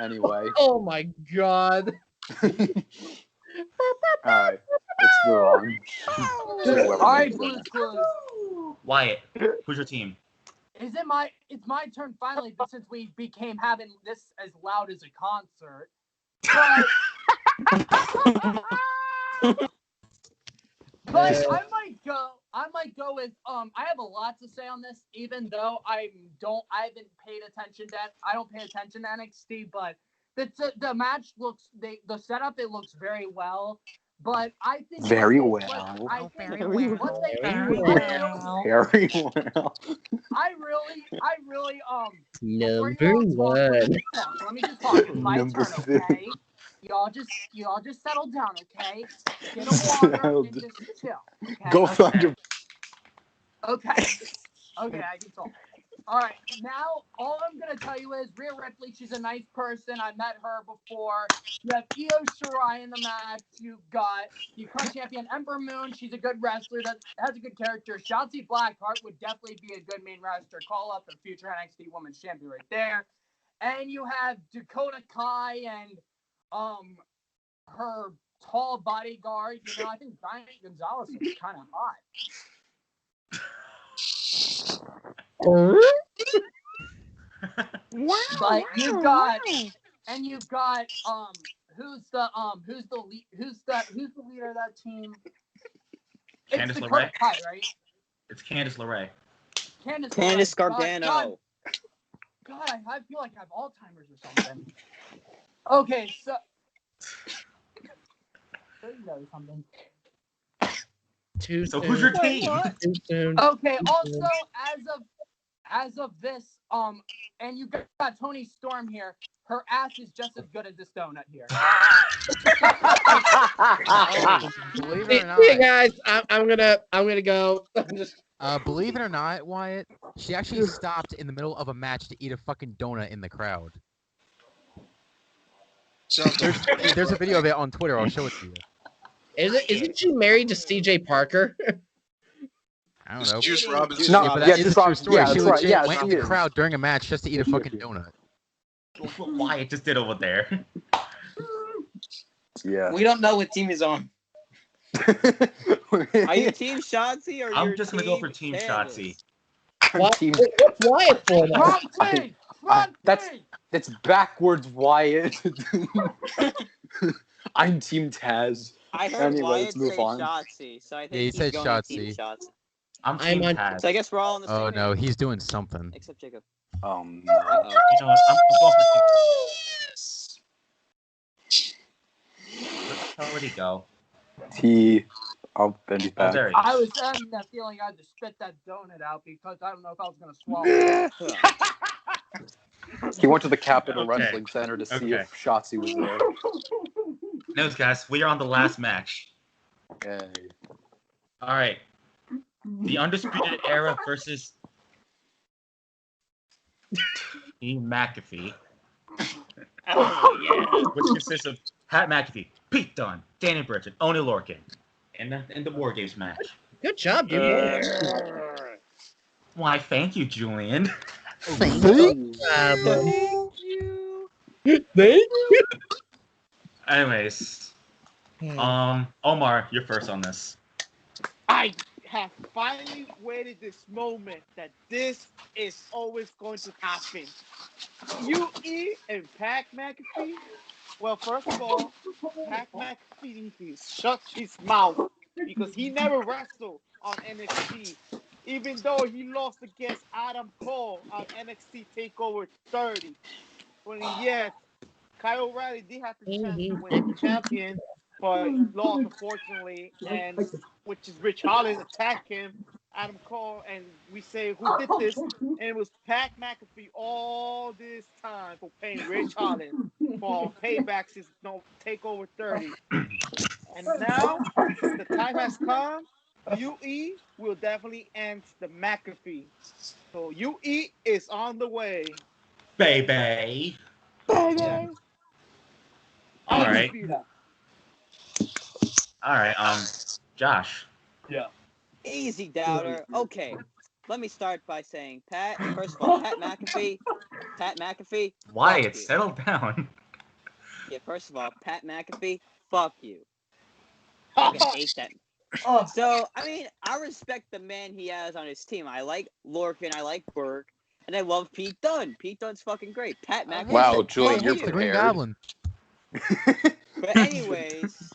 Anyway. Oh my God. Alright, let's move on. Alright, Blues Clues. Wyatt, who's your team? It's my turn finally, but since we became having this as loud as a concert. But I might go with I have a lot to say on this, even though I don't pay attention to NXT, but the match looks the setup, it looks very well. But I think very well. I really number one. Let me just talk. It's my turn, okay? Y'all just settle down, okay? Get a water and just chill. Okay? Go find your. Okay, I can talk. All right, now all I'm gonna tell you is Rhea Ripley. She's a nice person. I met her before. You have Io Shirai in the match. You got the current champion Ember Moon. She's a good wrestler that has a good character. Shotzi Blackheart would definitely be a good main wrestler. Call up the future NXT Women's Champion right there. And you have Dakota Kai and her tall bodyguard. I think Giant Gonzalez is kind of hot. But you've got who's the leader of that team? Candice LeRae. Kai, right? It's Candice LeRae. Candice Gargano. God, I feel like I have Alzheimer's or something. Okay, so something. So who's your team? Okay. Also, as of this, and you got Tony Storm here. Her ass is just as good as this donut here. Believe it or not, Hey guys, I'm gonna go. believe it or not, Wyatt, she actually stopped in the middle of a match to eat a fucking donut in the crowd. There's a video of it on Twitter. I'll show it to you. Isn't she married to CJ Parker? I don't know. Juice Robinson. Yeah, but that is a true story. Yeah, she that's right. legit Yeah, went in she the is. crowd during a match just to eat a fucking donut. What Wyatt just did over there. Yeah. We don't know what team he's on. Are you Team Shotzi or I'm you're just gonna go for Team Candice? Shotzi. What's Wyatt for now? That's backwards, Wyatt. I'm Team Taz. I heard Anyway, Wyatt let's move say on. Shotzi, so I think Yeah, he he's said going Team Shotzi. Shotzi. I'm I'm Team on- Pat. So I guess we're all on the same Oh no, page, he's doing something. except Jacob. No. Uh-oh. You know what? I'm going for Team. Where did he go? I'll bend you Oh, back. there he I is. was having that feeling I had to spit that donut out because I don't know if I was going to swallow it. He went to the Capitol Okay. Wrestling Center to see Okay. if Shotzi was there. No, guys, we are on the last match. Okay. All right. The Undisputed Era versus Team McAfee. Oh yeah. Which consists of Pat McAfee, Pete Dunne, Danny Burch, and Oney Lorcan in the WarGames match. Good job, dude. Why, thank you, Julian. Thank Thank you. Thank you. Anyways, Omar, you're first on this. I have finally waited this moment that this is always going to happen. UE and Pat McAfee. Well, first of all, Pat McAfee needs to shut his mouth because he never wrestled on NXT, even though he lost against Adam Cole on NXT Takeover 30. Well, yes, Kyle O'Reilly did have the chance to win the champion, but lost unfortunately, and which is Rich Holland attacked him, Adam Cole, and we say who did this, and it was Pat McAfee all this time for paying Rich Holland for payback since Takeover 30. And now the time has come. UE will definitely end the McAfee. So UE is on the way. Baby. Baby. All right. Undisputed. All right, Josh. Easy, doubter. Okay, let me start by saying, first of all, Pat McAfee. Wyatt, fuck you. settle down. Yeah, first of all, Pat McAfee, fuck you. I hate that. So, I mean, I respect the man he has on his team. I like Lorcan, I like Burke, and I love Pete Dunne. Pete Dunne's fucking great. Pat McAfee. Wow, Julian, fuck you're you. the Green prepared. Goblin. But anyways,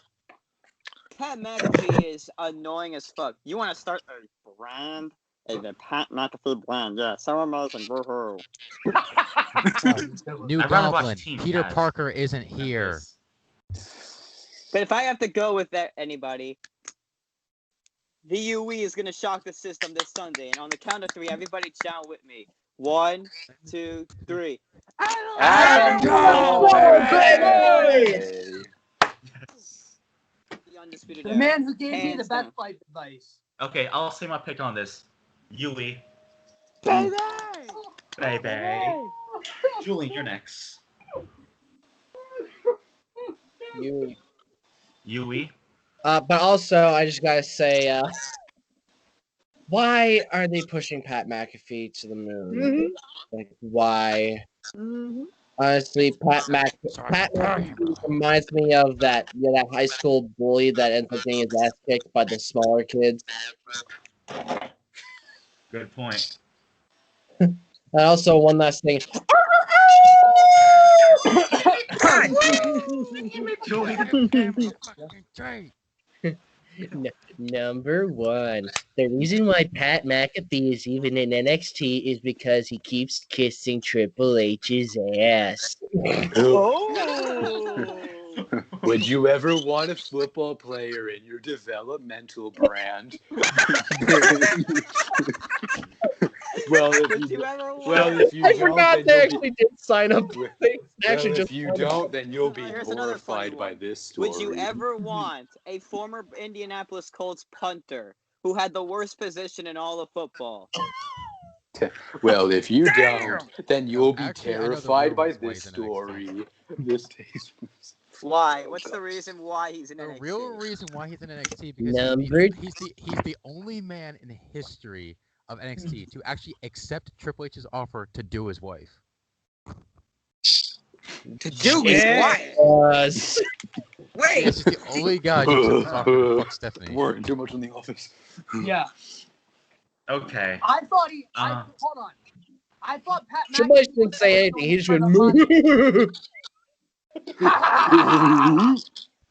Pat McAfee is annoying as fuck. You want to start a brand? The Pat McAfee brand, yeah. Someone else and woohoo. New I'd rather watch Goblin. Team Peter Taz Parker isn't than here. this. But if I have to go with anybody, the UE is going to shock the system this Sunday. And on the count of three, everybody shout with me. 1, 2, 3. Adam Cole, baby! The undisputed The era. man who gave me the Hands best down. life advice. Okay, I'll say my pick on this. Yui. Baby! Baby. Julian, you're next. You. Yui. But also, I just gotta say, why are they pushing Pat McAfee to the moon? Like, why? Honestly, Pat McAfee reminds me of that high school bully that ends up getting his ass kicked by the smaller kids. Good point. And also, one last thing. Number one, the reason why Pat McAfee is even in NXT is because he keeps kissing Triple H's ass. Oh! Would you ever want a football player in your developmental brand? Well, if you I don't, forgot then they you'll actually did sign up. They actually if just you don't, then you'll be Here's another funny horrified by one. this story. Would you ever want a former Indianapolis Colts punter who had the worst position in all of football? Well, if you don't, then you'll be Actually, I know the terrified real by reason why this he's in NXT. story. This takes. Why? What's the reason why he's in The NXT? real reason why he's in NXT because Number- he's the only man in history of NXT to actually accept Triple H's offer to do his wife. To do his Yes. Wait! This is the only guy who accepted his offer to fuck Stephanie. Working too much in the office. Yeah. Okay. I thought hold on. I thought Pat Triple H McAfee didn't was say going anything. He just for went, the money.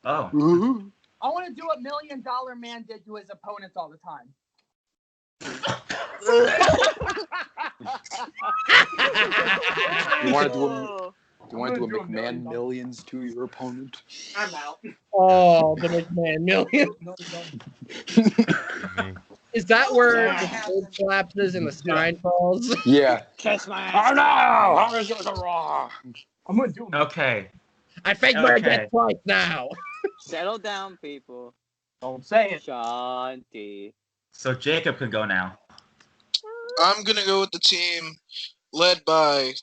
Oh. I want to do what $1 Million Man did to his opponents all the time. You want to do a Oh. McMahon millions to your opponent? I'm out. Oh, the McMahon million. Is that where the stage collapses and the spine falls? Yeah. Kiss my ass. Oh no! How is it wrong? I'm gonna do it. Okay. I faked my death twice now. Settle down, people. Don't say it. Shanti. So Jacob can go now. I'm gonna go with the team led by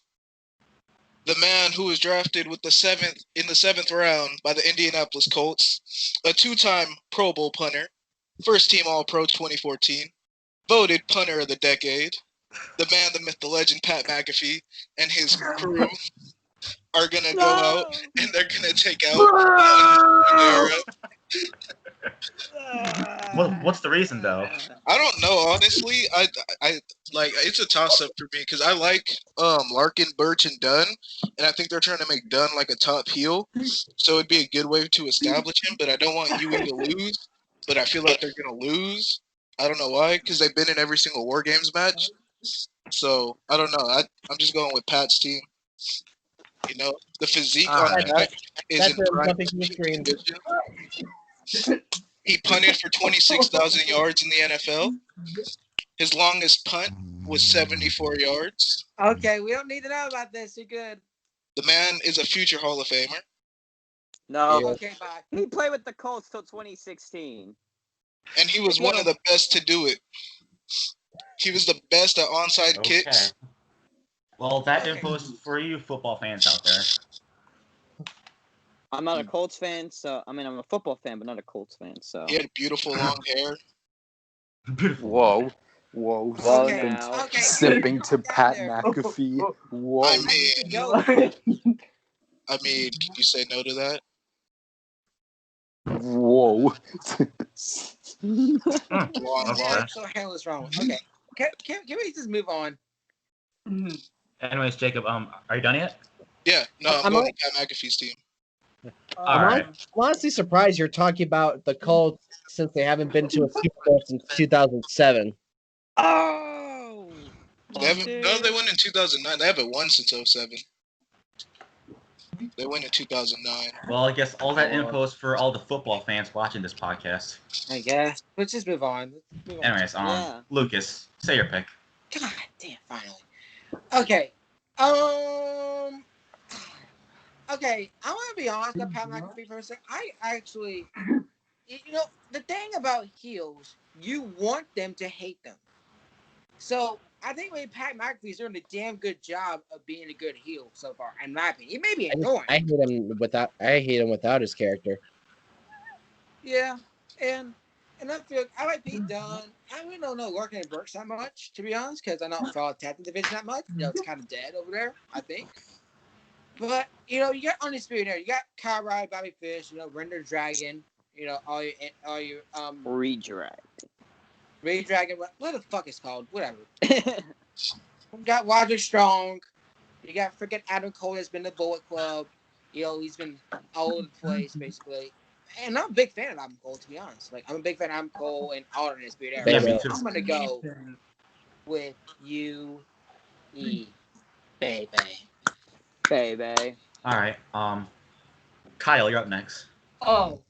the man who was drafted with the seventh round by the Indianapolis Colts, a two-time Pro Bowl punter, first team All-Pro 2014, voted punter of the decade. The man, the myth, the legend, Pat McAfee, and his crew are gonna go out and they're gonna take out. What's the reason though? I don't know, honestly. I like it's a toss up for me because I like Larkin, Birch, and Dunn, and I think they're trying to make Dunn like a top heel, so it'd be a good way to establish him. But I don't want UE to lose. But I feel like they're gonna lose. I don't know why, because they've been in every single WarGames match. So I don't know. I'm just going with Pat's team. You know, the physique on Pat is in prime condition. He punted for 26,000 yards in the NFL. His longest punt was 74 yards. Okay, we don't need to know about this. You're good. The man is a future Hall of Famer. No. Okay, bye. He played with the Colts till 2016. And he was one of the best to do it. He was the best at onside kicks. Well, that info is for you football fans out there. I'm not a Colts fan, so I'm a football fan, but not a Colts fan. So He had beautiful long hair. Whoa. Okay. Sipping to Pat McAfee. Whoa. I mean, can you say no to that? Whoa. What the hell is wrong? Okay. Can we just move on? Anyways, Jacob, are you done yet? Yeah, no, I'm going to Pat McAfee's team. I'm honestly surprised you're talking about the Colts since they haven't been to a Super Bowl since 2007. Oh! They went in 2009. They haven't won since 2007. They went in 2009. Well, I guess all that info is for all the football fans watching this podcast. I guess. Let's just move on. Anyways, Lucas, say your pick. God damn, finally. Okay. Okay, I want to be honest with Pat McAfee for a second. I actually, the thing about heels, you want them to hate them. So I think Pat McAfee's doing a damn good job of being a good heel so far, in my opinion. He may be annoying. I hate him without his character. Yeah, and I like Pete Dunne. I really don't know Larkin and Burks that much, to be honest, because I don't follow tag division that much. It's kind of dead over there, I think. But you got Undisputed there. You got Kyle Ride, Bobby Fish, Render Dragon. All your Redragon. What the fuck is called? Whatever. You got Roger Strong. You got freaking Adam Cole that's been the Bullet Club. He's been all over the place basically. And I'm a big fan of Adam Cole, to be honest. Like, I'm a big fan of Adam Cole and all of Undisputed Era. Me too. I'm gonna go with UE, baby. All right. Kyle, you're up next. Oh.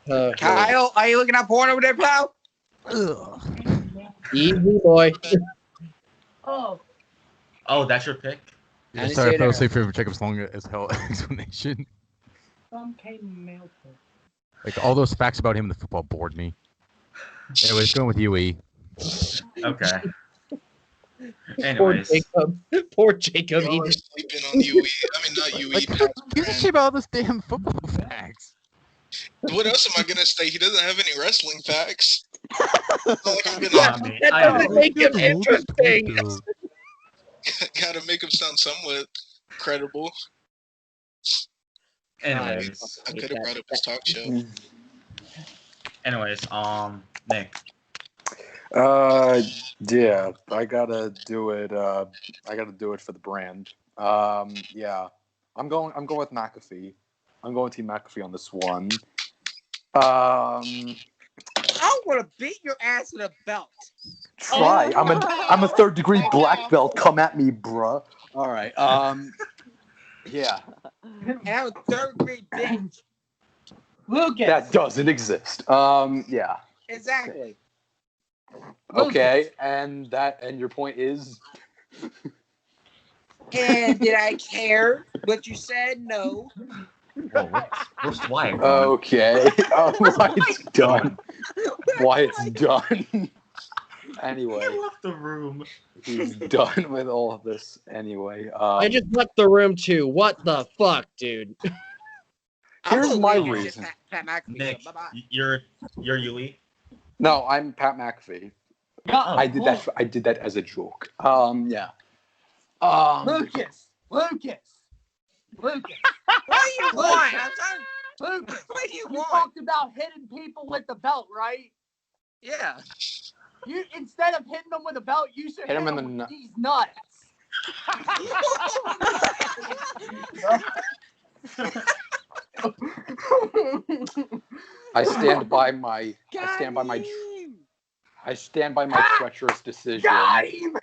Kyle, are you looking at porn over there, pal? Easy boy. Oh. Oh, that's your pick? Yeah, sorry, I fell asleep for Jacob's long as hell explanation. Like, all those facts about him in the football bored me. Anyways, going with UE. Okay. Anyways. Poor Jacob. Y'all are sleeping on UE. I mean, not UE. Like, who gives a shit about all this damn football facts? What else am I going to say? He doesn't have any wrestling facts. Make it interesting. Gotta make him sound somewhat credible. Anyways. I could have brought up his talk show. Anyways, Nick. Yeah, I gotta do it. I gotta do it for the brand. Yeah, I'm going with McAfee. I'm going Team McAfee on this one. I want to beat your ass with a belt. Try. I'm a third-degree black belt. Come at me, bruh. All right. Yeah. And I'm a third-degree bitch. Lucas. That doesn't exist. Yeah. Exactly. Okay. And your point is. And did I care? But you said no. Whoa, where's Wyatt going? Okay. Wyatt's done. Wyatt's done. Anyway. He left the room. He's done with all of this anyway. I just left the room too. What the fuck, dude? Here's my leave. reason. Pat McAfee, Nick, so bye-bye. you're Yuli. No, I'm Pat McAfee. Oh, I did that. I did that as a joke. Yeah. Lucas. What do you want? I'm trying. Lucas. What do you You want? talked about hitting people with the belt, right? Yeah. You instead of hitting them with a belt, you should Hit hit 'em in them the with nut. these nuts. I stand by my. I stand by my treacherous decision. Got him!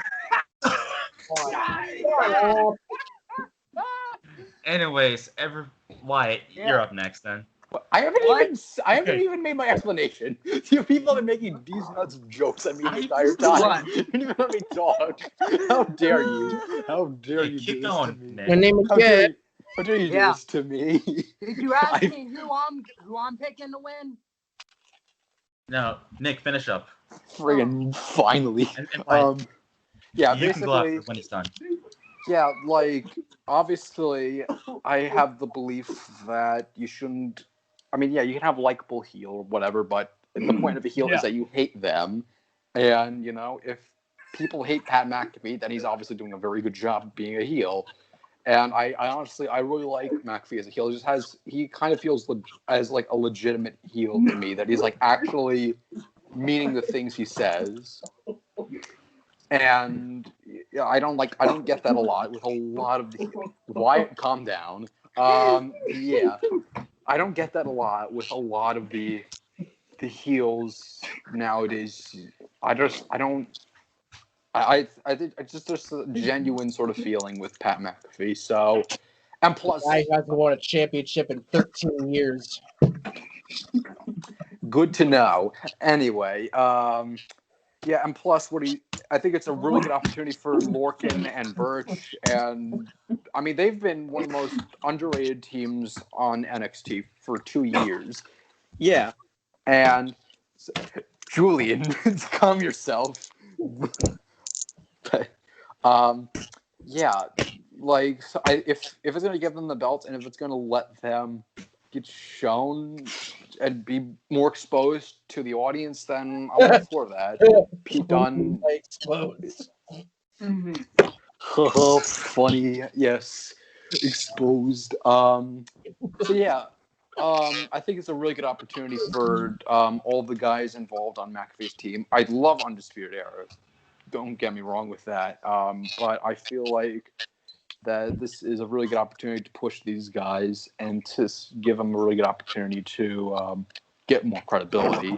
Anyways, Wyatt, you're up next then. I haven't What? even made my explanation. You people have been making these nuts of jokes at me the entire time. What? You didn't even let me talk. How dare you? How dare Hey, you keep do this going, to me? Nick. My name is How dare Jet. you, how dare you do Yeah. this to me? Did you ask I- me who I'm picking to win? No, Nick, finish up. Friggin' finally. And Wyatt, Yeah, you can go after basically, when he's done. yeah, like, obviously, I have the belief that you shouldn't. I mean, yeah, you can have likable heel or whatever, but the point of a heel is that you hate them. And, you know, if people hate Pat McAfee, then he's obviously doing a very good job being a heel. And I honestly, I really like McAfee as a heel. He kind of feels as like a legitimate heel to me, that he's like actually meaning the things he says. And yeah, I don't get that a lot with a lot of the Wyatt, calm down. Yeah, I don't get that a lot with a lot of the heels nowadays. I think it's just a genuine sort of feeling with Pat McAfee. So, and plus, Guy who hasn't won a championship in 13 years. good to know. Anyway, yeah, and plus, I think it's a really good opportunity for Lorcan and Birch, and I mean they've been one of the most underrated teams on NXT for 2 years. Yeah, and Julian, calm yourself. Yeah, like if it's gonna give them the belts and if it's gonna let them get shown and be more exposed to the audience, then I'm all for that. Be done. Exposed. Funny, yes, exposed. So yeah, I think it's a really good opportunity for all the guys involved on McAfee's team. I love Undisputed Era. Don't get me wrong with that. But I feel like that this is a really good opportunity to push these guys and to give them a really good opportunity to get more credibility.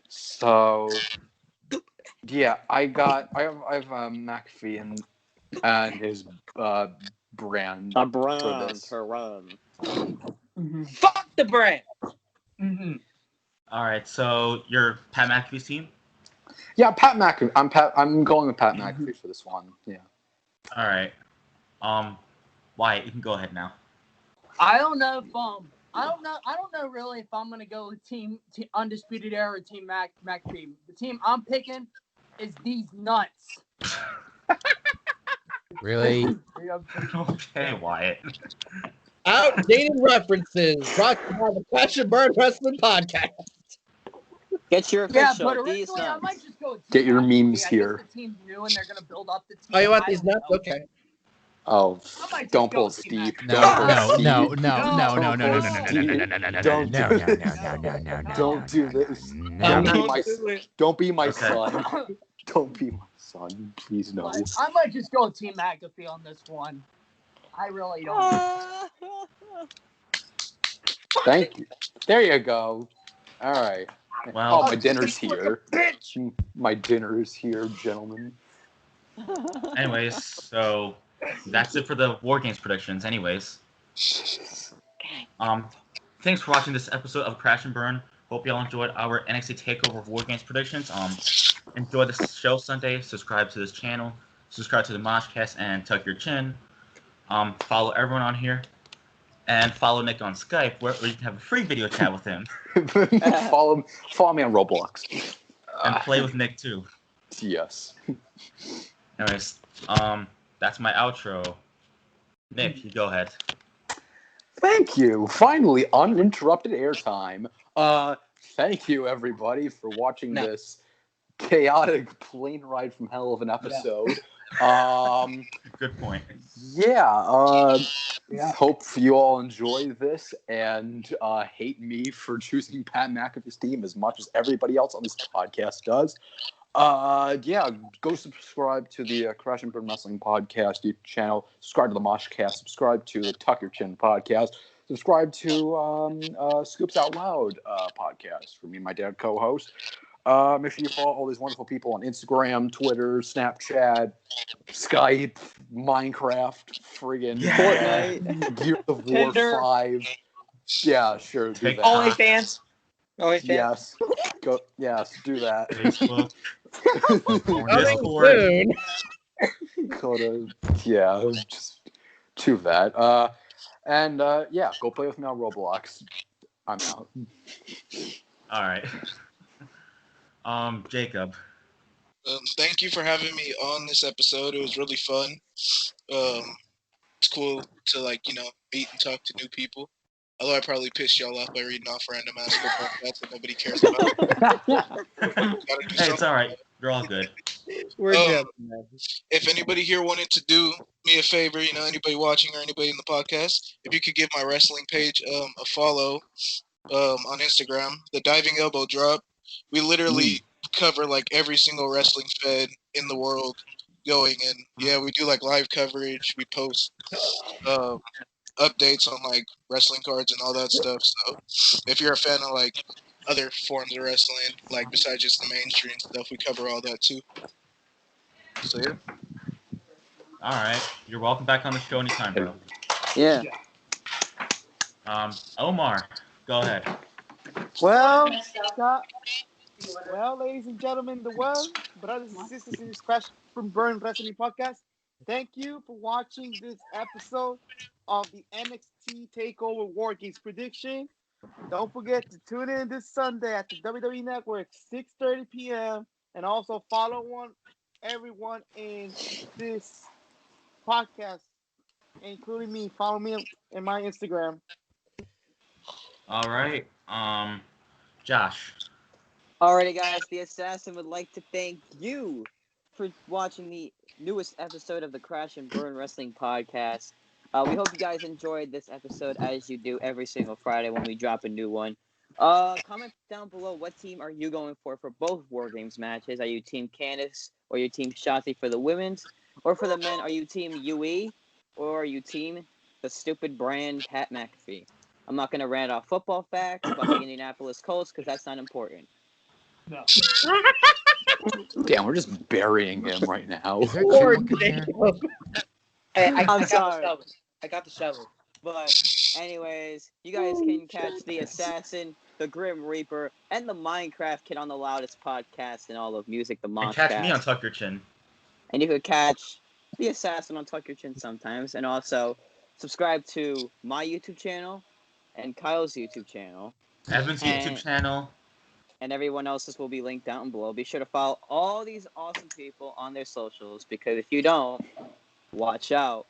So yeah, I have McAfee and his brand A for brand this. to run. Fuck the brand. All right, so you're Pat McAfee's team. Yeah, Pat McAfee. I'm going with Pat McAfee for this one. Yeah. All right. Wyatt, you can go ahead now. I don't know really if I'm gonna go with team Undisputed Era or Team McAfee. The team I'm picking is these nuts. Really? Okay, Wyatt. Outdated references brought to you by the Crash and Burn Wrestling Podcast. Get your Yeah, official. but These originally I nuts. might just go with Get Team your McAfee. memes I here. guess the team's new and they're gonna build up the team. Oh, you want I these don't nuts? know. Okay. Oh, I might just don't go pull with Team Steve. McAfee. No, Don't no, pull no, Steve. no, no, no, no, no, no, no, no, no, no, no, no, no, Don't no, no, Don't do this. no, no. Don't be my Okay. son. Don't be my son. Please no. But I might just go with Team McAfee on this one. I really don't. Thank you. There you go. All right. Well, my dinner's here. My dinner is here, gentlemen. anyways, so that's it for the WarGames predictions. Anyways, thanks for watching this episode of Crash and Burn. Hope y'all enjoyed our NXT Takeover WarGames predictions. Enjoy the show Sunday. Subscribe to this channel. Subscribe to the Moshcast and tuck your chin. Follow everyone on here. And follow Nick on Skype, where you can have a free video chat with him. follow me on Roblox. And play with Nick, too. Yes. Anyways, that's my outro. Nick, you go ahead. Thank you. Finally, uninterrupted airtime. Thank you, everybody, for watching this chaotic plane ride from hell of an episode. Good point. Yeah. Hope you all enjoy this and hate me for choosing Pat McAfee's team as much as everybody else on this podcast does. Go subscribe to the Crash and Burn Wrestling Podcast YouTube channel. Subscribe to the Moshcast. Subscribe to the Tuck Your Chin Podcast. Subscribe to Scoops Out Loud podcast for me and my dad co-host. Make sure you follow all these wonderful people on Instagram, Twitter, Snapchat, Skype, Minecraft, friggin' Fortnite, Gears of War 5. Yeah, sure. Do that. OnlyFans. Yes. Go. Yes, do that. Facebook. Soon. Go to, just do that. Go play with me on Roblox. I'm out. All right. Jacob. Thank you for having me on this episode. It was really fun. It's cool to meet and talk to new people. Although I probably pissed y'all off by reading off random ass football stats that nobody cares about. Hey, it's all right. You're all good. We're good. If anybody here wanted to do me a favor, anybody watching or anybody in the podcast, if you could give my wrestling page a follow on Instagram, the Diving Elbow Drop. We literally cover every single wrestling fed in the world going, and we do live coverage. We post updates on wrestling cards and all that stuff. So if you're a fan of other forms of wrestling, besides just the mainstream stuff, we cover all that too. So yeah. All right. You're welcome back on the show anytime, bro. Yeah. Omar, go ahead. Well, Scott. Well, ladies and gentlemen, the world, brothers and sisters in this Crash from Burn Wrestling Podcast, thank you for watching this episode of the NXT Takeover WarGames prediction. Don't forget to tune in this Sunday at the WWE Network, 6:30 p.m. And also follow everyone in this podcast, including me. Follow me in my Instagram. All right. Josh. Alrighty, guys. The Assassin would like to thank you for watching the newest episode of the Crash and Burn Wrestling Podcast. We hope you guys enjoyed this episode as you do every single Friday when we drop a new one. Comment down below what team are you going for both WarGames matches. Are you Team Candice or you Team Shotzi for the women's? Or for the men, are you Team UE or are you Team the stupid brand Pat McAfee? I'm not going to rant off football facts about the Indianapolis Colts because that's not important. No. Damn, we're just burying him right now. I'm sorry. I got the shovel. But anyways, you guys can catch the Assassin, the Grim Reaper, and the Minecraft Kid on the loudest podcast in all of music, the And Moshcast. catch me on Tuck Your Chin. And you could catch the Assassin on Tuck Your Chin sometimes. And also subscribe to my YouTube channel and Kyle's YouTube channel. Evan's YouTube channel. And everyone else's will be linked down below. Be sure to follow all these awesome people on their socials, because if you don't, watch out.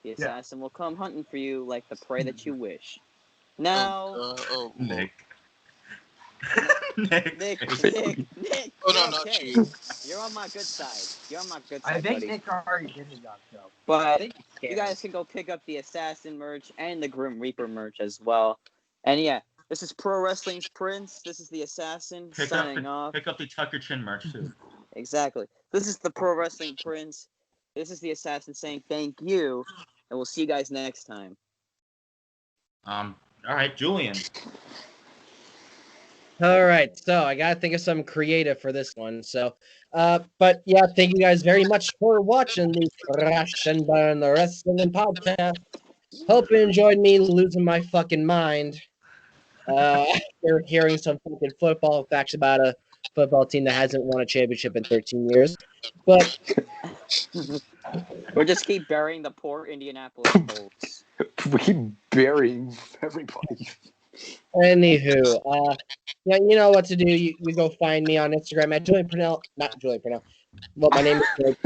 The Assassin will come hunting for you like the prey that you wish. Now, Nick. Nick. Oh no, not you. You're on my good side. I think buddy. Nick already did his job, so. But you guys can go pick up the Assassin merch and the Grim Reaper merch as well. And yeah, this is Pro Wrestling's Prince. This is the Assassin signing off. Pick up the Tuck Your Chin merch too. Exactly. This is the Pro Wrestling Prince. This is the Assassin saying thank you, and we'll see you guys next time. All right, Julian. All right, so I gotta think of something creative for this one. So, but yeah, thank you guys very much for watching the Crash and Burn the Wrestling Podcast. Hope you enjoyed me losing my fucking mind. After hearing some fucking football facts about a football team that hasn't won a championship in 13 years. But We'll just keep burying the poor Indianapolis Colts. We keep burying everybody. anywho, yeah, you know what to do. You go find me on Instagram at Julian Purnell. Not Julian Purnell. Well, my name is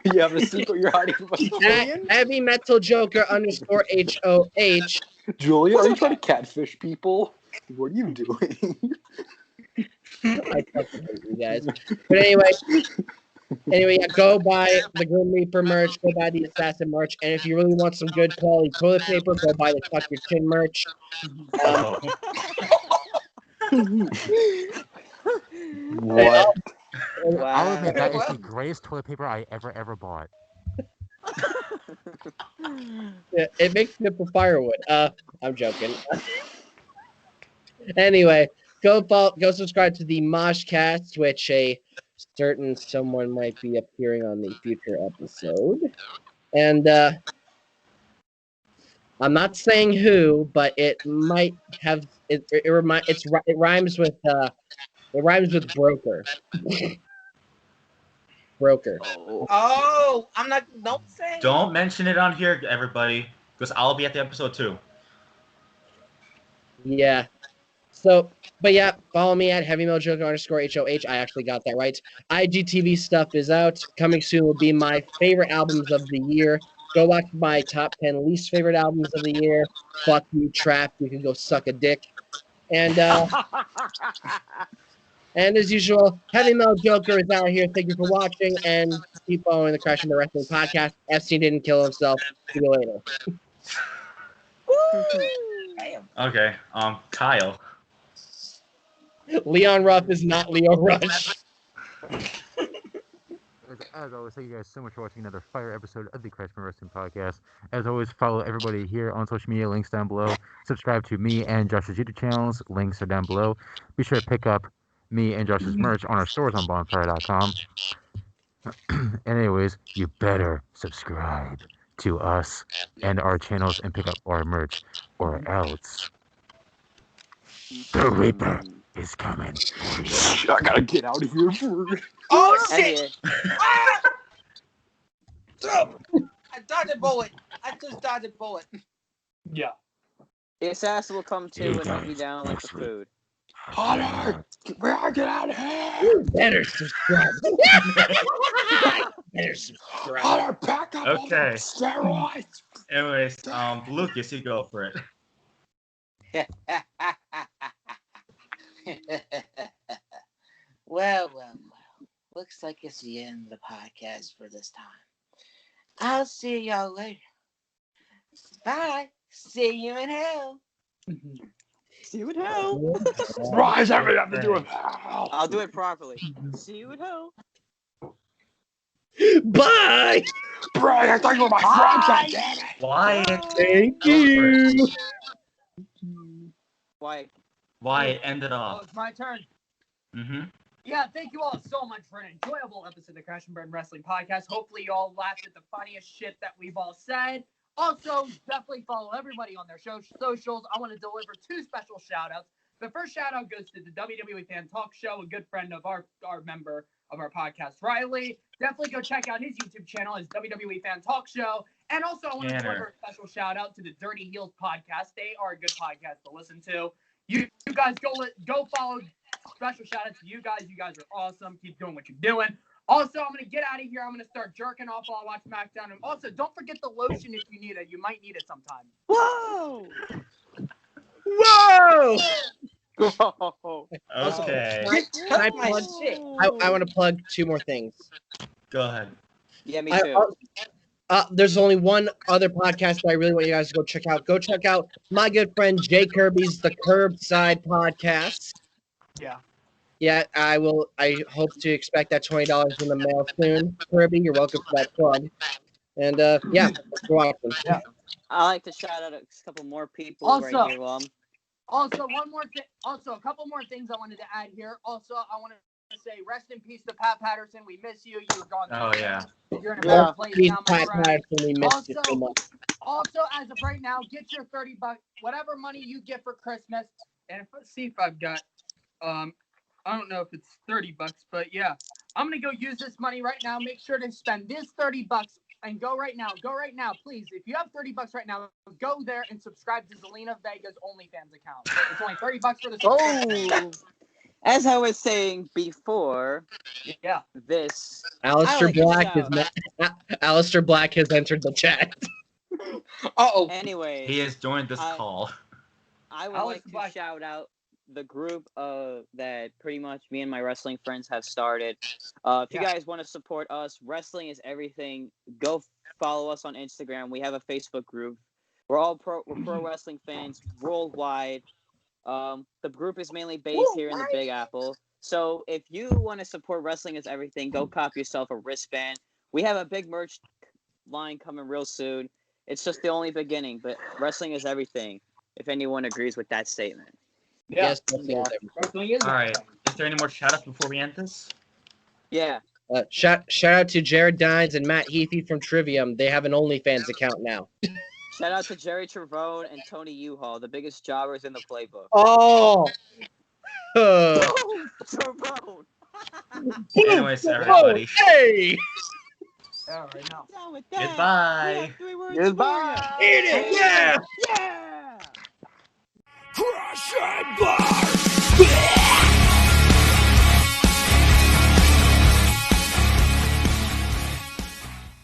You have a secret you're hiding from us, Julian? Heavy Metal Joker _HOH. Julian, are you trying to catfish people? What are you doing? I fucking hate you guys. But anyway, yeah, go buy the Grim Reaper merch, go buy the Assassin merch, and if you really want some good quality toilet paper, go buy the Tuck Your Chin merch. What? I'll admit that is the greatest toilet paper I ever bought. Yeah, it makes good for firewood. I'm joking. Anyway, go subscribe to the Moshcast, which a certain someone might be appearing on the future episode. And I'm not saying who, but it might have it rhymes with broker. Broker. Oh, I'm not. Don't say. Don't mention it on here, everybody, because I'll be at the episode too. Yeah. So, but yeah, follow me at HeavyMetalJoker _HOH. I actually got that right. IGTV stuff is out. Coming soon will be my favorite albums of the year. Go watch my top 10 least favorite albums of the year. Fuck you, Trap. You can go suck a dick. And and as usual, Heavy Metal Joker is out here. Thank you for watching, and keep following the Crash and the Wrestling Podcast. FC didn't kill himself. See you later. Okay, Kyle. Leon Ruff is not Leo Rush. As always, thank you guys so much for watching another fire episode of the Crash and Wrestling Podcast. As always, follow everybody here on social media. Links down below. Subscribe to me and Josh's YouTube channels. Links are down below. Be sure to pick up me and Josh's merch on our stores on bonfire.com. Anyways, you better subscribe to us and our channels and pick up our merch, or else the Reaper is coming. I gotta get out of here first. Oh shit! I dodged a bullet. I just dodged a bullet. Yeah. The assassin will come too and hunt you down like the food. Hunter! We gotta get out of here! You better subscribe. Better subscribe. Hunter, back up on Okay. the steroids! Anyways, Lucas, you go for it. Well. Looks like it's the end of the podcast for this time. I'll see y'all later. Bye. See you in hell. See you in hell. Rise, everything have to do with hell! I'll do it properly. See you in hell. Bye. Bro, you're talking about my friends, goddammit! Wyatt. Thank Go for it. you. Why? Wyatt, end it Oh, off. it's my turn. Mm-hmm. Yeah, thank you all so much for an enjoyable episode of the Crash and Burn Wrestling Podcast. Hopefully you all laughed at the funniest shit that we've all said. Also, definitely follow everybody on their socials. I want to deliver 2 special shout-outs. The first shout-out goes to the WWE Fan Talk Show, a good friend of our member of our podcast, Ryleigh. Definitely go check out his YouTube channel, his WWE Fan Talk Show. And also, I want to deliver a special shout-out to the Dirty Heels Podcast. They are a good podcast to listen to. You guys go follow. Special shout out to you guys. You guys are awesome. Keep doing what you're doing. Also, I'm going to get out of here. I'm going to start jerking off while I watch SmackDown. And also, don't forget the lotion if you need it. You might need it sometime. Whoa! Whoa! Okay. Can I plug? shit. I want to plug 2 more things. Go ahead. Yeah, me too. There's only one other podcast that I really want you guys to go check out. Go check out my good friend Jay Kirby's The Curbside Podcast. Yeah. Yeah, I will. I hope to expect that $20 in the mail soon. Kirby, you're welcome for that plug. And yeah, thanks for watching. Yeah. I like to shout out a couple more people Also- right here. Also, one more thing. Also, a couple more things I wanted to add here. Also, I wanted to say rest in peace to Pat Patterson. We miss you. You were gone. Oh, yeah. You're in a Yeah. better place Please, now, my Pat friend. Patterson, we missed you so much. Also, as of right now, get your $30, whatever money you get for Christmas. And let's see if I've got, I don't know if it's $30, but yeah, I'm gonna go use this money right now. Make sure to spend this $30 and go right now. Go right now, please. If you have $30 right now, go there and subscribe to Zelina Vega's OnlyFans account. It's only $30 for the subscription. Oh, as I was saying before, Yeah. this Alistair like to Black shout- Alistair Black has entered the chat. Uh-oh. Anyway, He has joined this I- call. I would Alex like to Black. shout out the group that pretty much me and my wrestling friends have started. If you Yeah. guys want to support us, wrestling is everything. Go follow us on Instagram. We have a Facebook group. We're pro wrestling fans worldwide. The group is mainly based here in the Big Apple. So if you want to support wrestling is everything, go cop yourself a wristband. We have a big merch line coming real soon. It's just the only beginning, but wrestling is everything. If anyone agrees with that statement. Yeah. Yes, wrestling is everything. Wrestling is All right. Is there any more shout-outs before we end this? Yeah. Shout out to Jared Dines and Matt Heathy from Trivium. They have an OnlyFans account now. Shout out to Jerry Trevone and Tony U-Haul, the biggest jobbers in the playbook. Oh. Trevone. Anyways, everybody. Hey. All right, now. Down with that. Goodbye. We have 3 words Goodbye. for ya. Eat it, yeah. Yeah. Crush and burn!